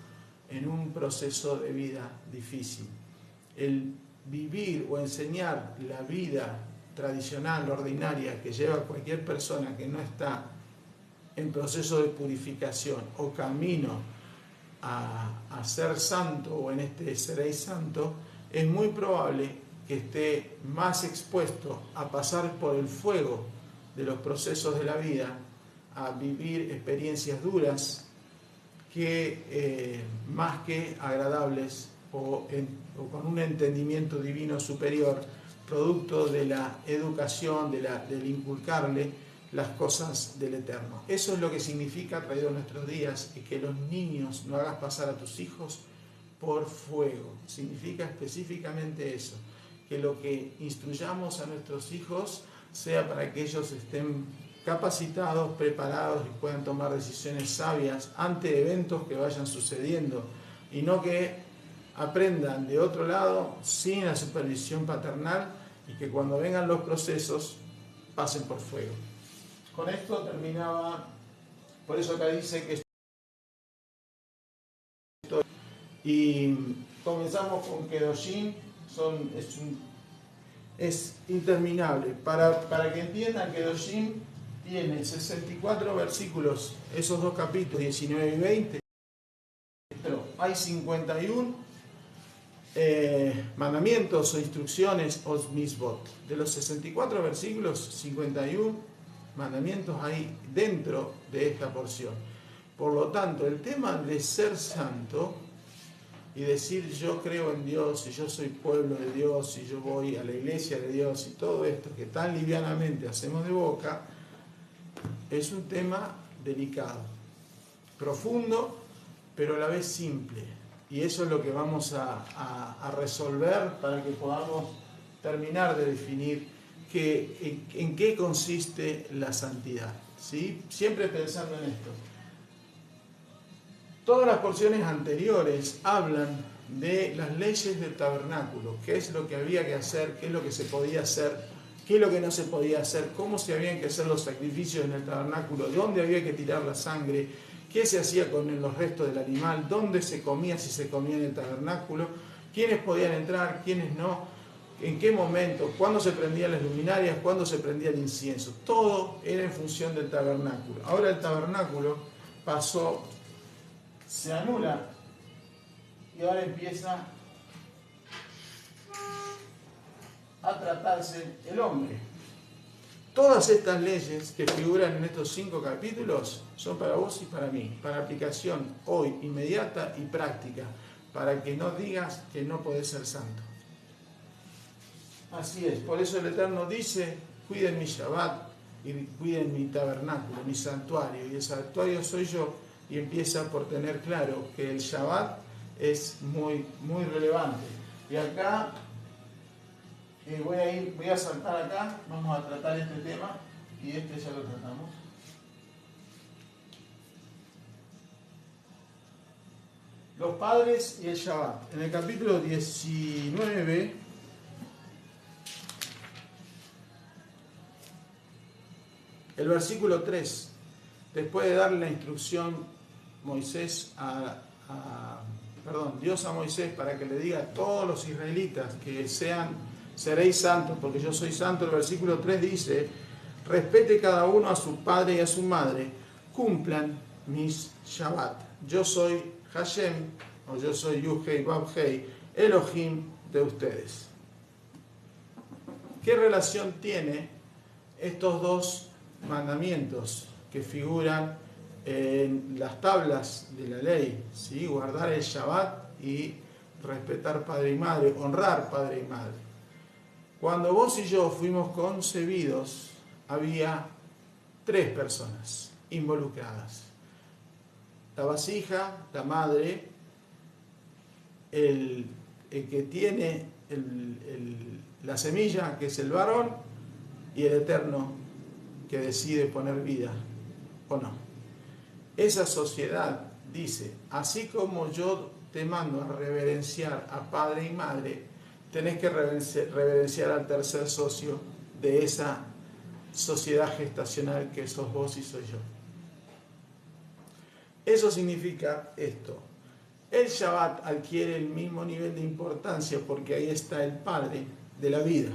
en un proceso de vida difícil. El vivir o enseñar la vida tradicional, ordinaria, que lleva cualquier persona que no está en proceso de purificación o camino a ser santo, o en este seréis santo, es muy probable que esté más expuesto a pasar por el fuego de los procesos de la vida, a vivir experiencias duras, que más que agradables o con un entendimiento divino superior, producto de la educación, del inculcarle las cosas del Eterno. Eso es lo que significa, traído en nuestros días, que los niños no hagas pasar a tus hijos por fuego. Significa específicamente eso, que lo que instruyamos a nuestros hijos sea para que ellos estén capacitados, preparados y puedan tomar decisiones sabias ante eventos que vayan sucediendo, y no que aprendan de otro lado sin la supervisión paternal y que cuando vengan los procesos pasen por fuego. Con esto terminaba, por eso acá dice que esto, y comenzamos con Kedoshim, es interminable. Para que entiendan, Kedoshim tiene 64 versículos, esos dos capítulos, 19 y 20, pero hay 51 mandamientos o instrucciones o misbot. De los 64 versículos, 51 mandamientos hay dentro de esta porción. Por lo tanto, el tema de ser santo y decir yo creo en Dios y yo soy pueblo de Dios y yo voy a la iglesia de Dios y todo esto que tan livianamente hacemos de boca, es un tema delicado, profundo, pero a la vez simple. Y eso es lo que vamos a resolver para que podamos terminar de definir en qué consiste la santidad, ¿sí? Siempre pensando en esto. Todas las porciones anteriores hablan de las leyes del tabernáculo, qué es lo que había que hacer, qué es lo que se podía hacer, qué es lo que no se podía hacer, cómo se habían que hacer los sacrificios en el tabernáculo, dónde había que tirar la sangre, qué se hacía con los restos del animal, dónde se comía, si se comía en el tabernáculo, quiénes podían entrar, quiénes no, en qué momento, cuándo se prendían las luminarias, cuándo se prendía el incienso. Todo era en función del tabernáculo. Ahora el tabernáculo se anula y ahora empieza a tratarse el hombre. Todas estas leyes que figuran en estos 5 capítulos son para vos y para mí, para aplicación hoy, inmediata y práctica, para que no digas que no podés ser santo. Así es, por eso el Eterno dice, cuiden mi Shabbat y cuiden mi tabernáculo, mi santuario, y el santuario soy yo, y empieza por tener claro que el Shabbat es muy, muy relevante. Y acá voy a saltar acá, vamos a tratar este tema, y este ya lo tratamos. Los padres y el Shabbat. En el capítulo 19, el versículo 3, después de darle la instrucción Dios a Moisés para que le diga a todos los israelitas que seréis santos, porque yo soy santo, el versículo 3 dice, respete cada uno a su padre y a su madre, cumplan mis Shabbat. Yo soy Hashem, o yo soy Yuhei Babhei, Elohim de ustedes. ¿Qué relación tiene estos dos mandamientos que figuran en las tablas de la ley, ¿sí? Guardar el Shabbat y respetar padre y madre, honrar padre y madre? Cuando vos y yo fuimos concebidos, había 3 personas involucradas: la vasija, la madre, el que tiene la semilla, que es el varón, y el Eterno, que decide poner vida o no. Esa sociedad dice, así como yo te mando a reverenciar a padre y madre, tenés que reverenciar al tercer socio de esa sociedad gestacional que sos vos y soy yo. Eso significa esto. El Shabbat adquiere el mismo nivel de importancia porque ahí está el padre de la vida.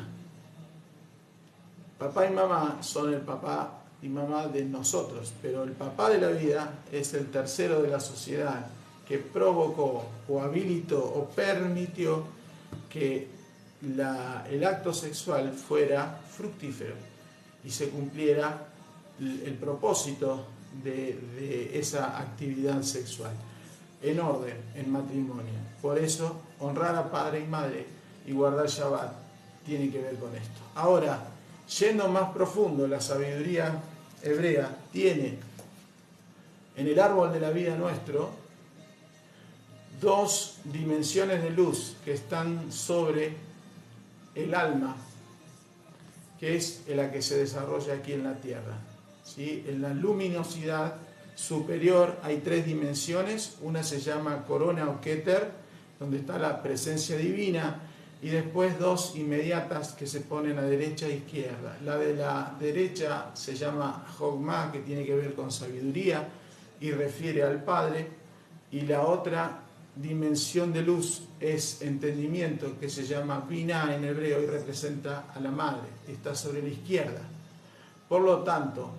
Papá y mamá son el papá y mamá de nosotros, pero el papá de la vida es el tercero de la sociedad que provocó o habilitó o permitió que el acto sexual fuera fructífero y se cumpliera el propósito de esa actividad sexual en orden, en matrimonio. Por eso, honrar a padre y madre y guardar Shabbat tiene que ver con esto. Ahora, yendo más profundo, la sabiduría hebrea tiene en el árbol de la vida nuestro dos dimensiones de luz que están sobre el alma, que es la que se desarrolla aquí en la tierra. ¿Sí? En la luminosidad superior hay tres dimensiones, una se llama corona o keter, donde está la presencia divina, y después dos inmediatas que se ponen a derecha e izquierda. La de la derecha se llama Jogma, que tiene que ver con sabiduría y refiere al Padre, y la otra dimensión de luz es entendimiento, que se llama Binah en hebreo y representa a la Madre, está sobre la izquierda. Por lo tanto,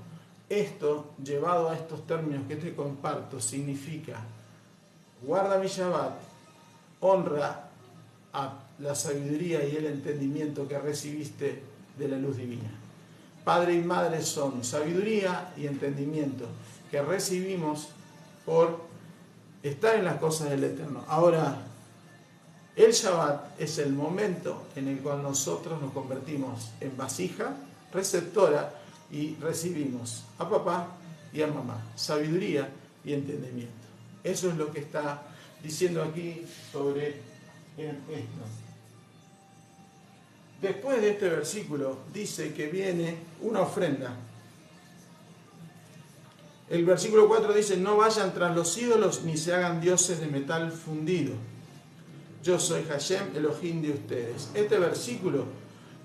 esto, llevado a estos términos que te comparto, significa guarda mi Shabbat, honra a la sabiduría y el entendimiento que recibiste de la luz divina. Padre y madre son sabiduría y entendimiento que recibimos por estar en las cosas del Eterno. Ahora, el Shabbat es el momento en el cual nosotros nos convertimos en vasija receptora y recibimos a papá y a mamá, sabiduría y entendimiento. Eso es lo que está diciendo aquí sobre esto. Después de este versículo dice que viene una ofrenda. El versículo 4 dice, no vayan tras los ídolos ni se hagan dioses de metal fundido. Yo soy Hashem, Elohim de ustedes. Este versículo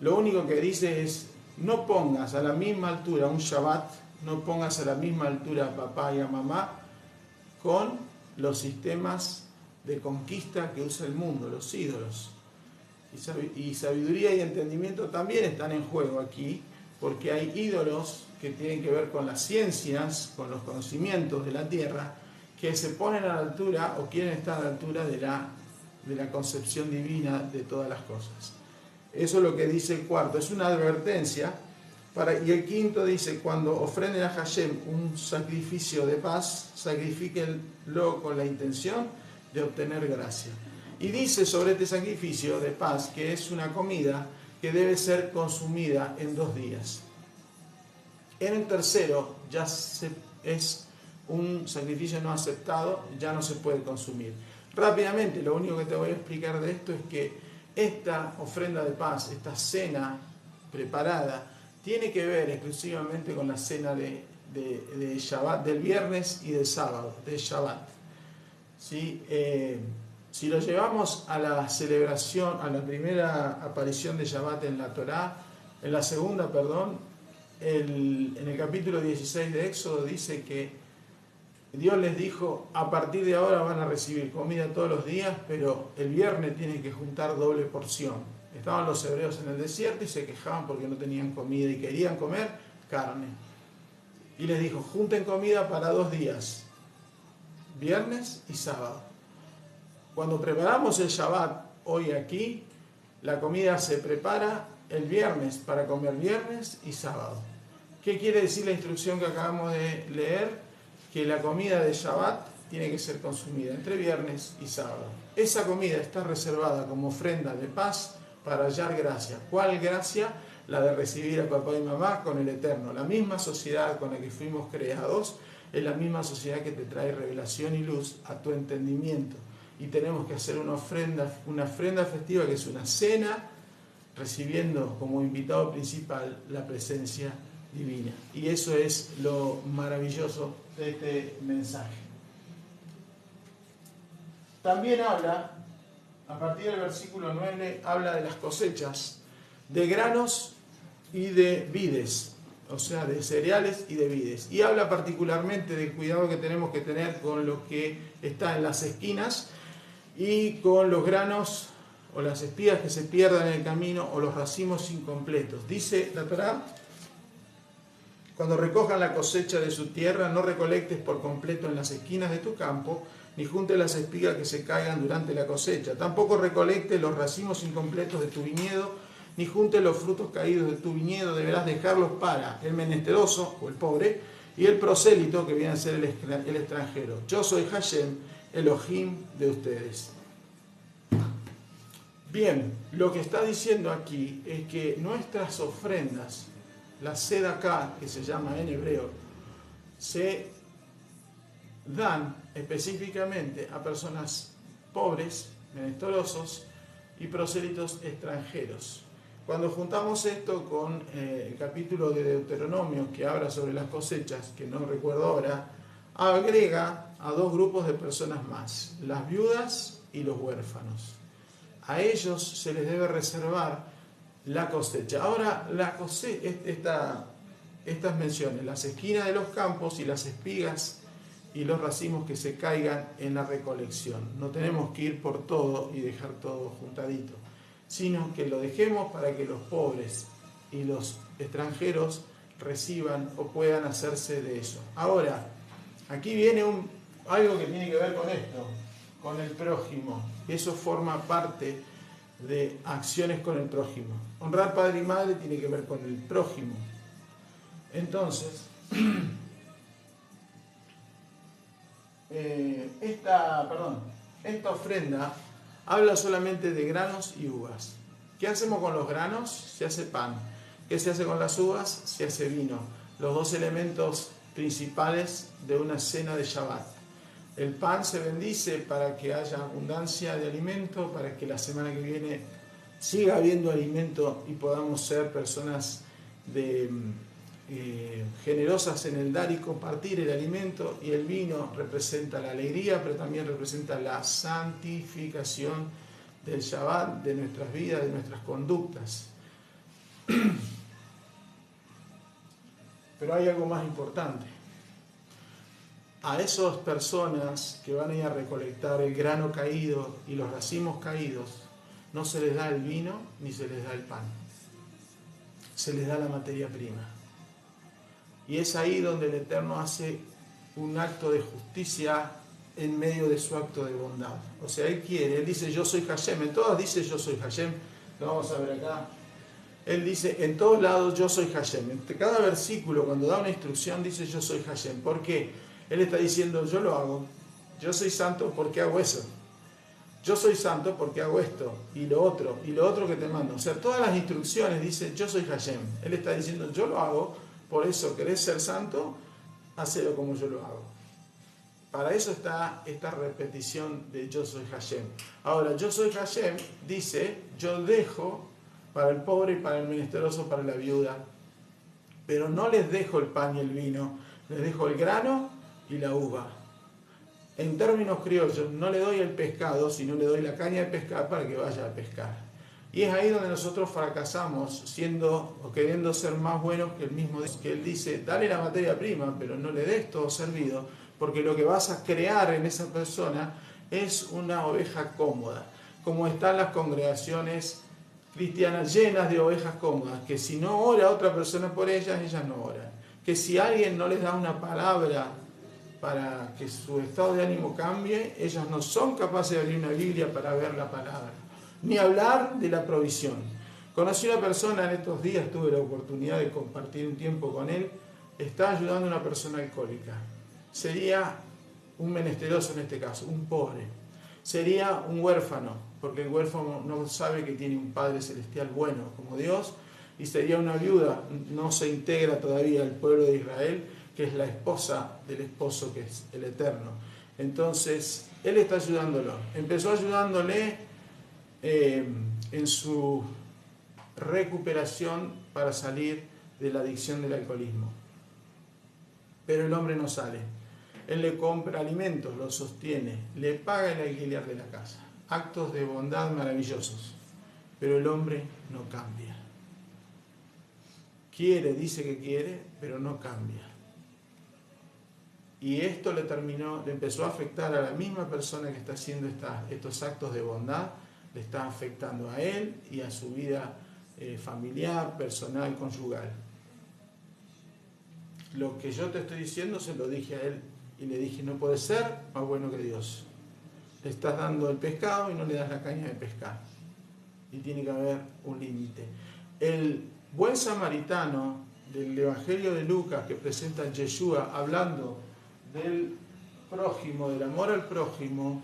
lo único que dice es, no pongas a la misma altura un Shabbat, no pongas a la misma altura a papá y a mamá con los sistemas de conquista que usa el mundo, los ídolos. Y sabiduría y entendimiento también están en juego aquí, porque hay ídolos que tienen que ver con las ciencias, con los conocimientos de la tierra, que se ponen a la altura o quieren estar a la altura de la concepción divina de todas las cosas. Eso es lo que dice el cuarto, es una advertencia. Y el quinto dice, cuando ofrenden a Hashem un sacrificio de paz, sacrifíquenlo con la intención de obtener gracia. Y dice sobre este sacrificio de paz que es una comida que debe ser consumida en 2 días. En el tercero ya es un sacrificio no aceptado, ya no se puede consumir. Rápidamente, lo único que te voy a explicar de esto es que esta ofrenda de paz, esta cena preparada, tiene que ver exclusivamente con la cena de Shabbat, del viernes y del sábado, de Shabbat. ¿Sí? Si lo llevamos a la celebración, a la primera aparición de Shabbat en la Torá, en la segunda, en el capítulo 16 de Éxodo dice que Dios les dijo, a partir de ahora van a recibir comida todos los días, pero el viernes tienen que juntar doble porción. Estaban los hebreos en el desierto y se quejaban porque no tenían comida y querían comer carne. Y les dijo, junten comida para 2 días, viernes y sábado. Cuando preparamos el Shabbat hoy aquí, la comida se prepara el viernes para comer viernes y sábado. ¿Qué quiere decir la instrucción que acabamos de leer? Que la comida de Shabbat tiene que ser consumida entre viernes y sábado. Esa comida está reservada como ofrenda de paz para hallar gracia. ¿Cuál gracia? La de recibir a papá y mamá con el Eterno. La misma sociedad con la que fuimos creados es la misma sociedad que te trae revelación y luz a tu entendimiento. y tenemos que hacer una ofrenda festiva que es una cena, recibiendo como invitado principal la presencia divina. Y eso es lo maravilloso de este mensaje. También habla, a partir del versículo 9, habla de las cosechas, de granos y de vides, o sea, de cereales y de vides. Y habla particularmente del cuidado que tenemos que tener con lo que está en las esquinas y con los granos o las espigas que se pierdan en el camino o los racimos incompletos. Dice la Torá: cuando recojan la cosecha de su tierra, no recolectes por completo en las esquinas de tu campo, ni juntes las espigas que se caigan durante la cosecha. Tampoco recolectes los racimos incompletos de tu viñedo, ni juntes los frutos caídos de tu viñedo. Deberás dejarlos para el menesteroso o el pobre y el prosélito, que viene a ser el extranjero. Yo soy Hashem, Elohim de ustedes. Bien, lo que está diciendo aquí es que nuestras ofrendas, la sedaká, que se llama en hebreo, se dan específicamente a personas pobres, menesterosos y prosélitos extranjeros. Cuando juntamos esto con el capítulo de Deuteronomio que habla sobre las cosechas, que no recuerdo ahora, agrega a dos grupos de personas más, las viudas y los huérfanos. A ellos se les debe reservar la cosecha. Ahora, estas menciones, las esquinas de los campos y las espigas y los racimos que se caigan en la recolección. No tenemos que ir por todo y dejar todo juntadito, sino que lo dejemos para que los pobres y los extranjeros reciban o puedan hacerse de eso. Ahora, aquí viene algo que tiene que ver con esto, con el prójimo. Eso forma parte de acciones con el prójimo. Honrar padre y madre tiene que ver con el prójimo. Entonces, esta ofrenda habla solamente de granos y uvas. ¿Qué hacemos con los granos? Se hace pan. ¿Qué se hace con las uvas? Se hace vino. Los dos elementos principales de una cena de Shabbat. El pan se bendice para que haya abundancia de alimento, para que la semana que viene siga habiendo alimento y podamos ser personas generosas en el dar y compartir el alimento. Y el vino representa la alegría, pero también representa la santificación del Shabbat, de nuestras vidas, de nuestras conductas. Pero hay algo más importante. A esas personas que van a ir a recolectar el grano caído y los racimos caídos, no se les da el vino ni se les da el pan. Se les da la materia prima. Y es ahí donde el Eterno hace un acto de justicia en medio de su acto de bondad. O sea, Él dice yo soy Hashem, en todas dice yo soy Hashem, lo vamos a ver acá. Él dice en todos lados yo soy Hashem. En cada versículo cuando da una instrucción dice yo soy Hashem. ¿Por qué? Él está diciendo yo lo hago, yo soy santo porque hago eso. Yo soy santo porque hago esto y lo otro que te mando. O sea, todas las instrucciones dice yo soy Hashem. Él está diciendo yo lo hago, por eso querés ser santo, hacelo como yo lo hago. Para eso está esta repetición de yo soy Hashem. Ahora, yo soy Hashem dice yo dejo para el pobre y para el menesteroso, para la viuda, pero no les dejo el pan y el vino, les dejo el grano y la uva. En términos criollos, no le doy el pescado, sino le doy la caña de pescar para que vaya a pescar. Y es ahí donde nosotros fracasamos, siendo o queriendo ser más buenos que el mismo Dios, que Él dice, dale la materia prima, pero no le des todo servido, porque lo que vas a crear en esa persona es una oveja cómoda, como están las congregaciones cristianas llenas de ovejas cómodas, que si no ora otra persona por ellas, ellas no oran. Que si alguien no les da una palabra para que su estado de ánimo cambie, ellos no son capaces de abrir una Biblia para ver la palabra, ni hablar de la provisión. Conocí a una persona en estos días, tuve la oportunidad de compartir un tiempo con él, está ayudando a una persona alcohólica. Sería un menesteroso en este caso, un pobre. Sería un huérfano, porque el huérfano no sabe que tiene un Padre Celestial bueno como Dios, y sería una viuda, no se integra todavía al pueblo de Israel, que es la esposa del esposo que es el Eterno. Entonces, Él está ayudándolo. Empezó ayudándole en su recuperación para salir de la adicción del alcoholismo. Pero el hombre no sale. Él le compra alimentos, lo sostiene, le paga el alquiler de la casa. Actos de bondad maravillosos. Pero el hombre no cambia. Dice que quiere, pero no cambia. Y esto le empezó a afectar a la misma persona que está haciendo estos actos de bondad, le está afectando a él y a su vida familiar, personal, conyugal. Lo que yo te estoy diciendo se lo dije a él y le dije, no puede ser más bueno que Dios. Le estás dando el pescado y no le das la caña de pescar. Y tiene que haber un límite. El buen samaritano del Evangelio de Lucas que presenta a Yeshua hablando del prójimo, del amor al prójimo,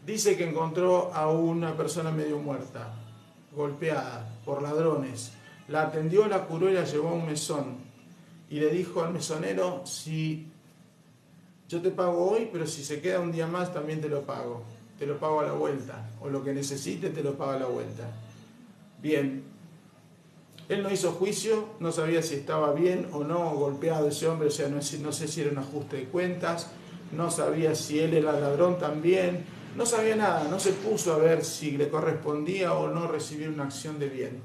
dice que encontró a una persona medio muerta, golpeada por ladrones. La atendió, la curó y la llevó a un mesón. Y le dijo al mesonero, si yo te pago hoy, pero si se queda un día más también te lo pago a la vuelta, o lo que necesite te lo pago a la vuelta. Bien, él no hizo juicio, no sabía si estaba bien o no golpeado ese hombre, o sea, no sé si era un ajuste de cuentas, no sabía si él era ladrón también, no sabía nada, no se puso a ver si le correspondía o no recibir una acción de bien.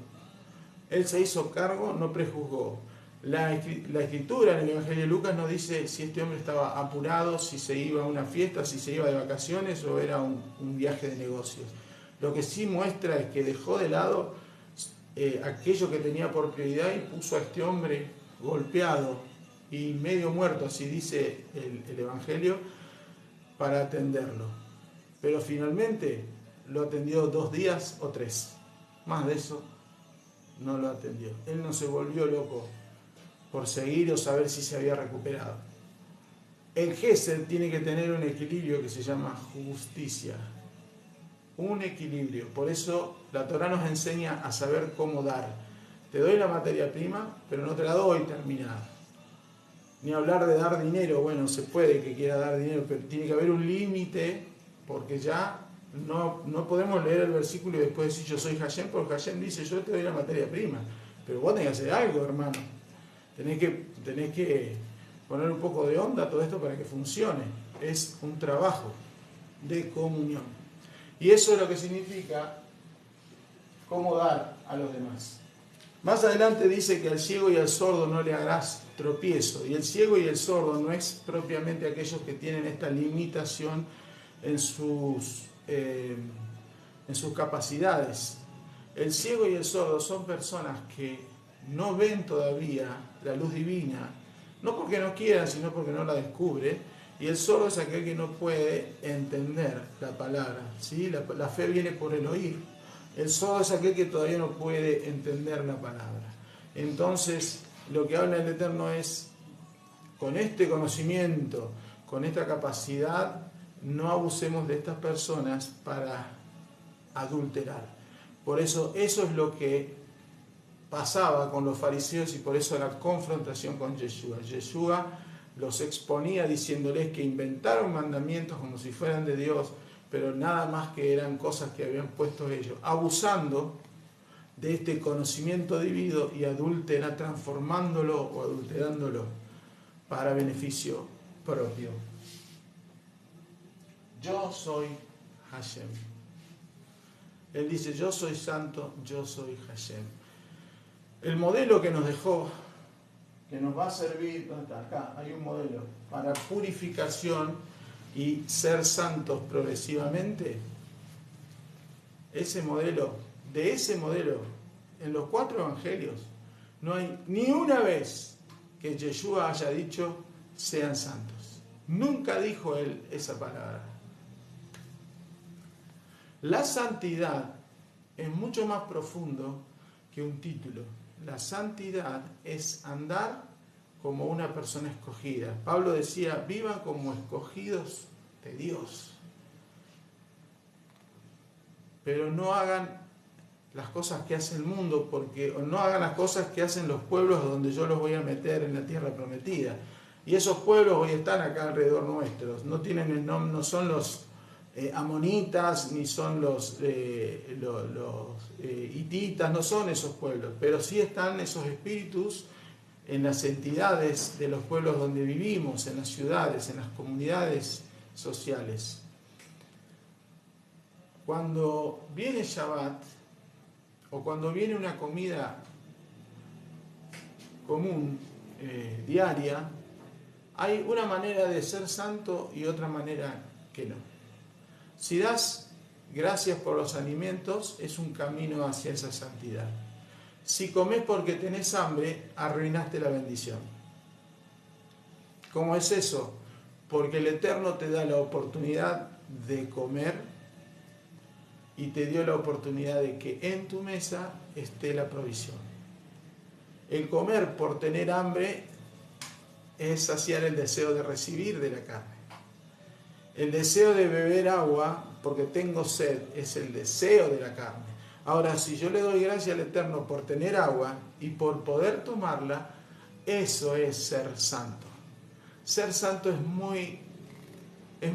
Él se hizo cargo, no prejuzgó. La escritura en el Evangelio de Lucas no dice si este hombre estaba apurado, si se iba a una fiesta, si se iba de vacaciones o era un viaje de negocios. Lo que sí muestra es que dejó de lado aquello que tenía por prioridad y puso a este hombre golpeado y medio muerto, así dice el Evangelio, para atenderlo. Pero finalmente lo atendió 2 días o 3. Más de eso no lo atendió. Él no se volvió loco por seguir o saber si se había recuperado. El Gesed tiene que tener un equilibrio que se llama justicia. Un equilibrio. Por eso la Torá nos enseña a saber cómo dar. Te doy la materia prima, pero no te la doy terminada. Ni hablar de dar dinero. Bueno, se puede que quiera dar dinero, pero tiene que haber un límite, porque ya no podemos leer el versículo y después decir yo soy Hashem, porque Hashem dice yo te doy la materia prima. Pero vos tenés que hacer algo, hermano. Tenés que poner un poco de onda a todo esto para que funcione. Es un trabajo de comunión. Y eso es lo que significa cómo dar a los demás. Más adelante dice que al ciego y al sordo no le harás tropiezo. Y el ciego y el sordo no es propiamente aquellos que tienen esta limitación en sus capacidades. El ciego y el sordo son personas que no ven todavía la luz divina, no porque no quieran, sino porque no la descubren. Y el sordo es aquel que no puede entender la palabra, ¿sí? La fe viene por el oír. El sordo es aquel que todavía no puede entender la palabra. Entonces, lo que habla el Eterno es, con este conocimiento, con esta capacidad, no abusemos de estas personas para adulterar. Por eso es lo que pasaba con los fariseos y por eso la confrontación con Yeshua. Yeshua los exponía diciéndoles que inventaron mandamientos como si fueran de Dios, pero nada más que eran cosas que habían puesto ellos, abusando de este conocimiento divino y transformándolo o adulterándolo para beneficio propio. Yo soy Hashem. Él dice, yo soy santo, yo soy Hashem. El modelo que nos dejó, que nos va a servir, ¿dónde está? Acá hay un modelo para purificación y ser santos progresivamente. De ese modelo, en los 4 evangelios, no hay ni una vez que Yeshua haya dicho, sean santos. Nunca dijo él esa palabra. La santidad es mucho más profundo que un título. La santidad es andar como una persona escogida. Pablo decía, vivan como escogidos de Dios. Pero no hagan las cosas que hace el mundo, o no hagan las cosas que hacen los pueblos donde yo los voy a meter en la tierra prometida. Y esos pueblos hoy están acá alrededor nuestros, no tienen el nombre, no son los amonitas, ni son los hititas, no son esos pueblos, pero sí están esos espíritus en las entidades de los pueblos donde vivimos, en las ciudades, en las comunidades sociales. Cuando viene Shabbat, o cuando viene una comida común, diaria, hay una manera de ser santo y otra manera que no. Si das gracias por los alimentos, es un camino hacia esa santidad. Si comes porque tenés hambre, arruinaste la bendición. ¿Cómo es eso? Porque el Eterno te da la oportunidad de comer y te dio la oportunidad de que en tu mesa esté la provisión. El comer por tener hambre es saciar el deseo de recibir de la carne. El deseo de beber agua porque tengo sed es el deseo de la carne. Ahora, si yo le doy gracias al Eterno por tener agua y por poder tomarla, eso es ser santo. Ser santo es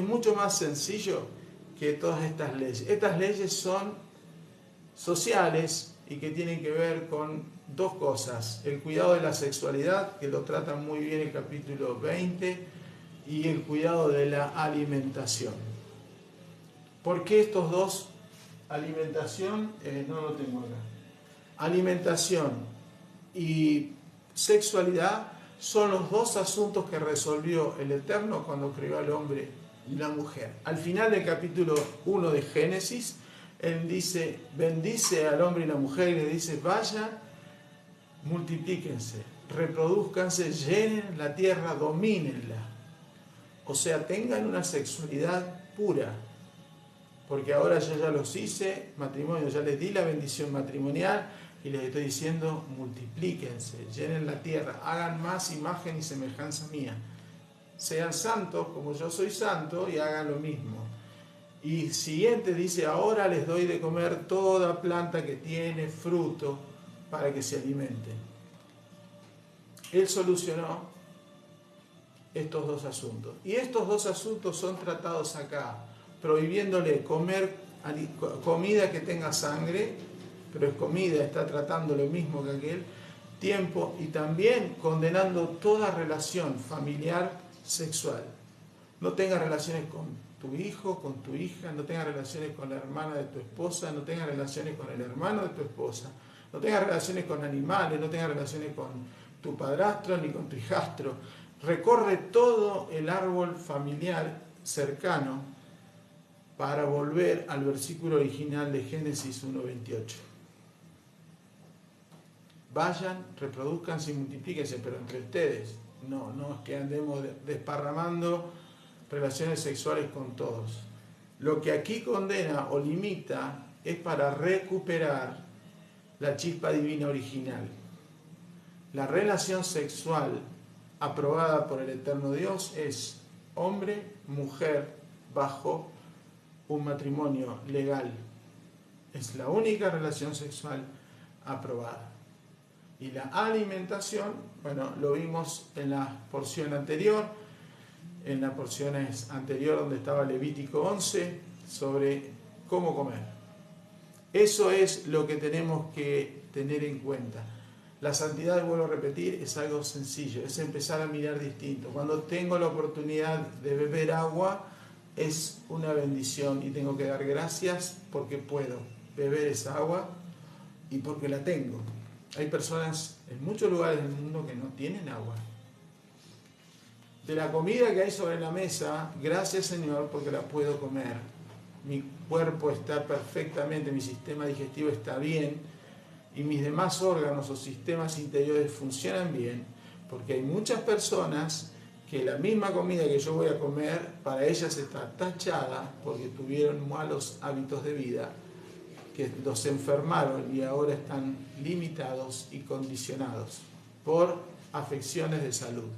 mucho más sencillo que todas estas leyes. Estas leyes son sociales y que tienen que ver con dos cosas: el cuidado de la sexualidad, que lo trata muy bien el capítulo 20, y el cuidado de la alimentación. ¿Por qué estos dos? Alimentación, no lo tengo acá. Alimentación y sexualidad son los dos asuntos que resolvió el Eterno cuando creó al hombre y la mujer. Al final del capítulo 1 de Génesis, Él dice, bendice al hombre y la mujer y le dice, vayan, multiplíquense, reproduzcanse, llenen la tierra, domínenla. O sea, tengan una sexualidad pura, porque ahora yo ya los hice matrimonio, ya les di la bendición matrimonial y les estoy diciendo, multiplíquense, llenen la tierra, hagan más imagen y semejanza mía. Sean santos como yo soy santo y hagan lo mismo. Y siguiente dice, ahora les doy de comer toda planta que tiene fruto para que se alimenten. Él solucionó estos dos asuntos. Y estos dos asuntos son tratados acá, prohibiéndole comer comida que tenga sangre, pero es comida, está tratando lo mismo que aquel tiempo, y también condenando toda relación familiar sexual. No tengas relaciones con tu hijo, con tu hija, no tengas relaciones con la hermana de tu esposa, no tengas relaciones con el hermano de tu esposa, no tengas relaciones con animales, no tengas relaciones con tu padrastro ni con tu hijastro. Recorre todo el árbol familiar cercano para volver al versículo original de Génesis 1:28. Vayan, reproduzcanse y multiplíquense, pero entre ustedes. No es que andemos desparramando relaciones sexuales con todos. Lo que aquí condena o limita es para recuperar la chispa divina original. La relación sexual aprobada por el Eterno Dios es hombre, mujer, bajo un matrimonio legal. Es la única relación sexual aprobada. Y la alimentación, bueno, lo vimos en la porción anterior, donde estaba Levítico 11, sobre cómo comer. Eso es lo que tenemos que tener en cuenta. La santidad, vuelvo a repetir, es algo sencillo, es empezar a mirar distinto. Cuando tengo la oportunidad de beber agua, es una bendición y tengo que dar gracias porque puedo beber esa agua y porque la tengo. Hay personas en muchos lugares del mundo que no tienen agua. De la comida que hay sobre la mesa, gracias Señor porque la puedo comer. Mi cuerpo está perfectamente, mi sistema digestivo está bien y mis demás órganos o sistemas interiores funcionan bien, porque hay muchas personas que la misma comida que yo voy a comer, para ellas está tachada porque tuvieron malos hábitos de vida, que los enfermaron y ahora están limitados y condicionados por afecciones de salud.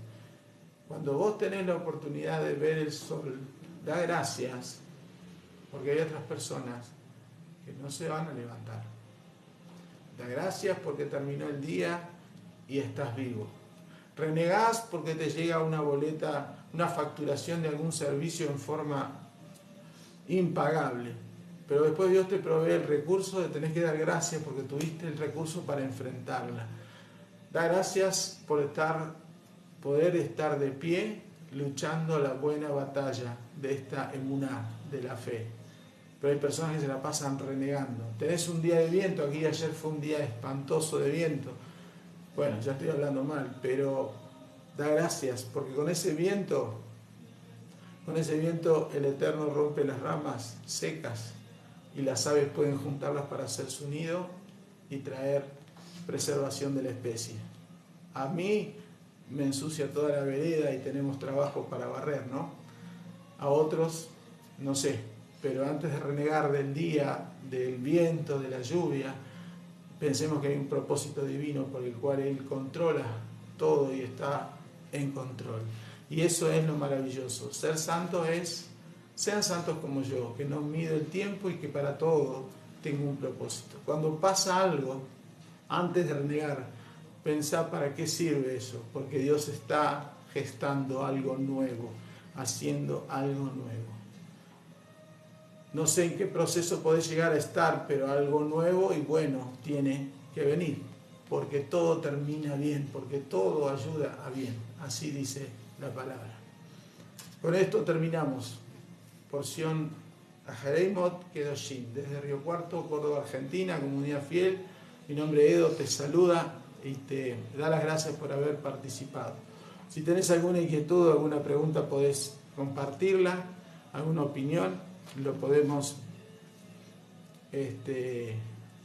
Cuando vos tenés la oportunidad de ver el sol, da gracias, porque hay otras personas que no se van a levantar. Da gracias porque terminó el día y estás vivo. Renegás porque te llega una boleta, una facturación de algún servicio en forma impagable. Pero después Dios te provee el recurso de tener que dar gracias porque tuviste el recurso para enfrentarla. Da gracias por poder estar de pie luchando la buena batalla de esta emuná, de la fe. Pero hay personas que se la pasan renegando. Tenés un día de viento, aquí ayer fue un día espantoso de viento. Bueno, ya estoy hablando mal, pero da gracias porque con ese viento el Eterno rompe las ramas secas y las aves pueden juntarlas para hacer su nido y traer preservación de la especie. A mí me ensucia toda la vereda y tenemos trabajo para barrer, ¿no? A otros, no sé, pero antes de renegar del día, del viento, de la lluvia, pensemos que hay un propósito divino por el cual Él controla todo y está en control. Y eso es lo maravilloso. Ser santo es, sean santos como yo, que no mido el tiempo y que para todo tengo un propósito. Cuando pasa algo, antes de renegar, pensá para qué sirve eso, porque Dios está gestando algo nuevo, haciendo algo nuevo. No sé en qué proceso podés llegar a estar, pero algo nuevo y bueno tiene que venir, porque todo termina bien, porque todo ayuda a bien, así dice la palabra. Con esto terminamos. Porción Ajareimot Kedoshim, desde Río Cuarto, Córdoba, Argentina, comunidad fiel. Mi nombre es Edo, te saluda y te da las gracias por haber participado. Si tenés alguna inquietud o alguna pregunta, podés compartirla, alguna opinión, lo podemos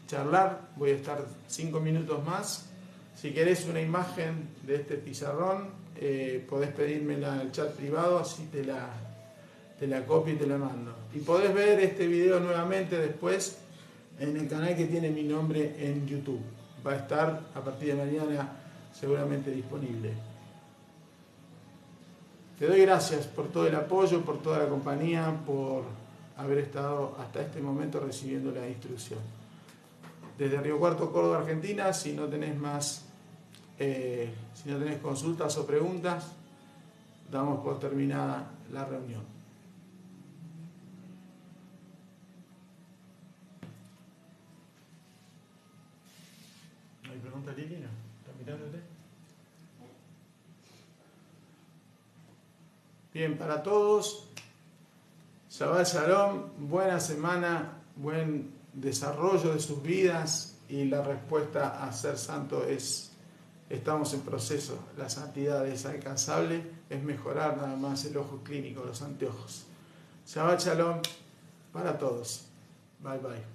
charlar. Voy a estar 5 minutos más. Si querés una imagen de este pizarrón, podés pedírmela en el chat privado, así te la copio y te la mando. Y podés ver este video nuevamente después en el canal que tiene mi nombre en YouTube. Va a estar a partir de mañana seguramente disponible. Te doy gracias por todo el apoyo, por toda la compañía, por haber estado hasta este momento recibiendo la instrucción. Desde Río Cuarto, Córdoba, Argentina, si no tenés consultas o preguntas, damos por terminada la reunión. ¿No hay pregunta, Lili? ¿No? ¿Está mirándote? Bien, para todos, Shabbat Shalom, buena semana, buen desarrollo de sus vidas y la respuesta a ser santo es, estamos en proceso, la santidad es alcanzable, es mejorar nada más el ojo clínico, los anteojos. Shabbat Shalom para todos. Bye bye.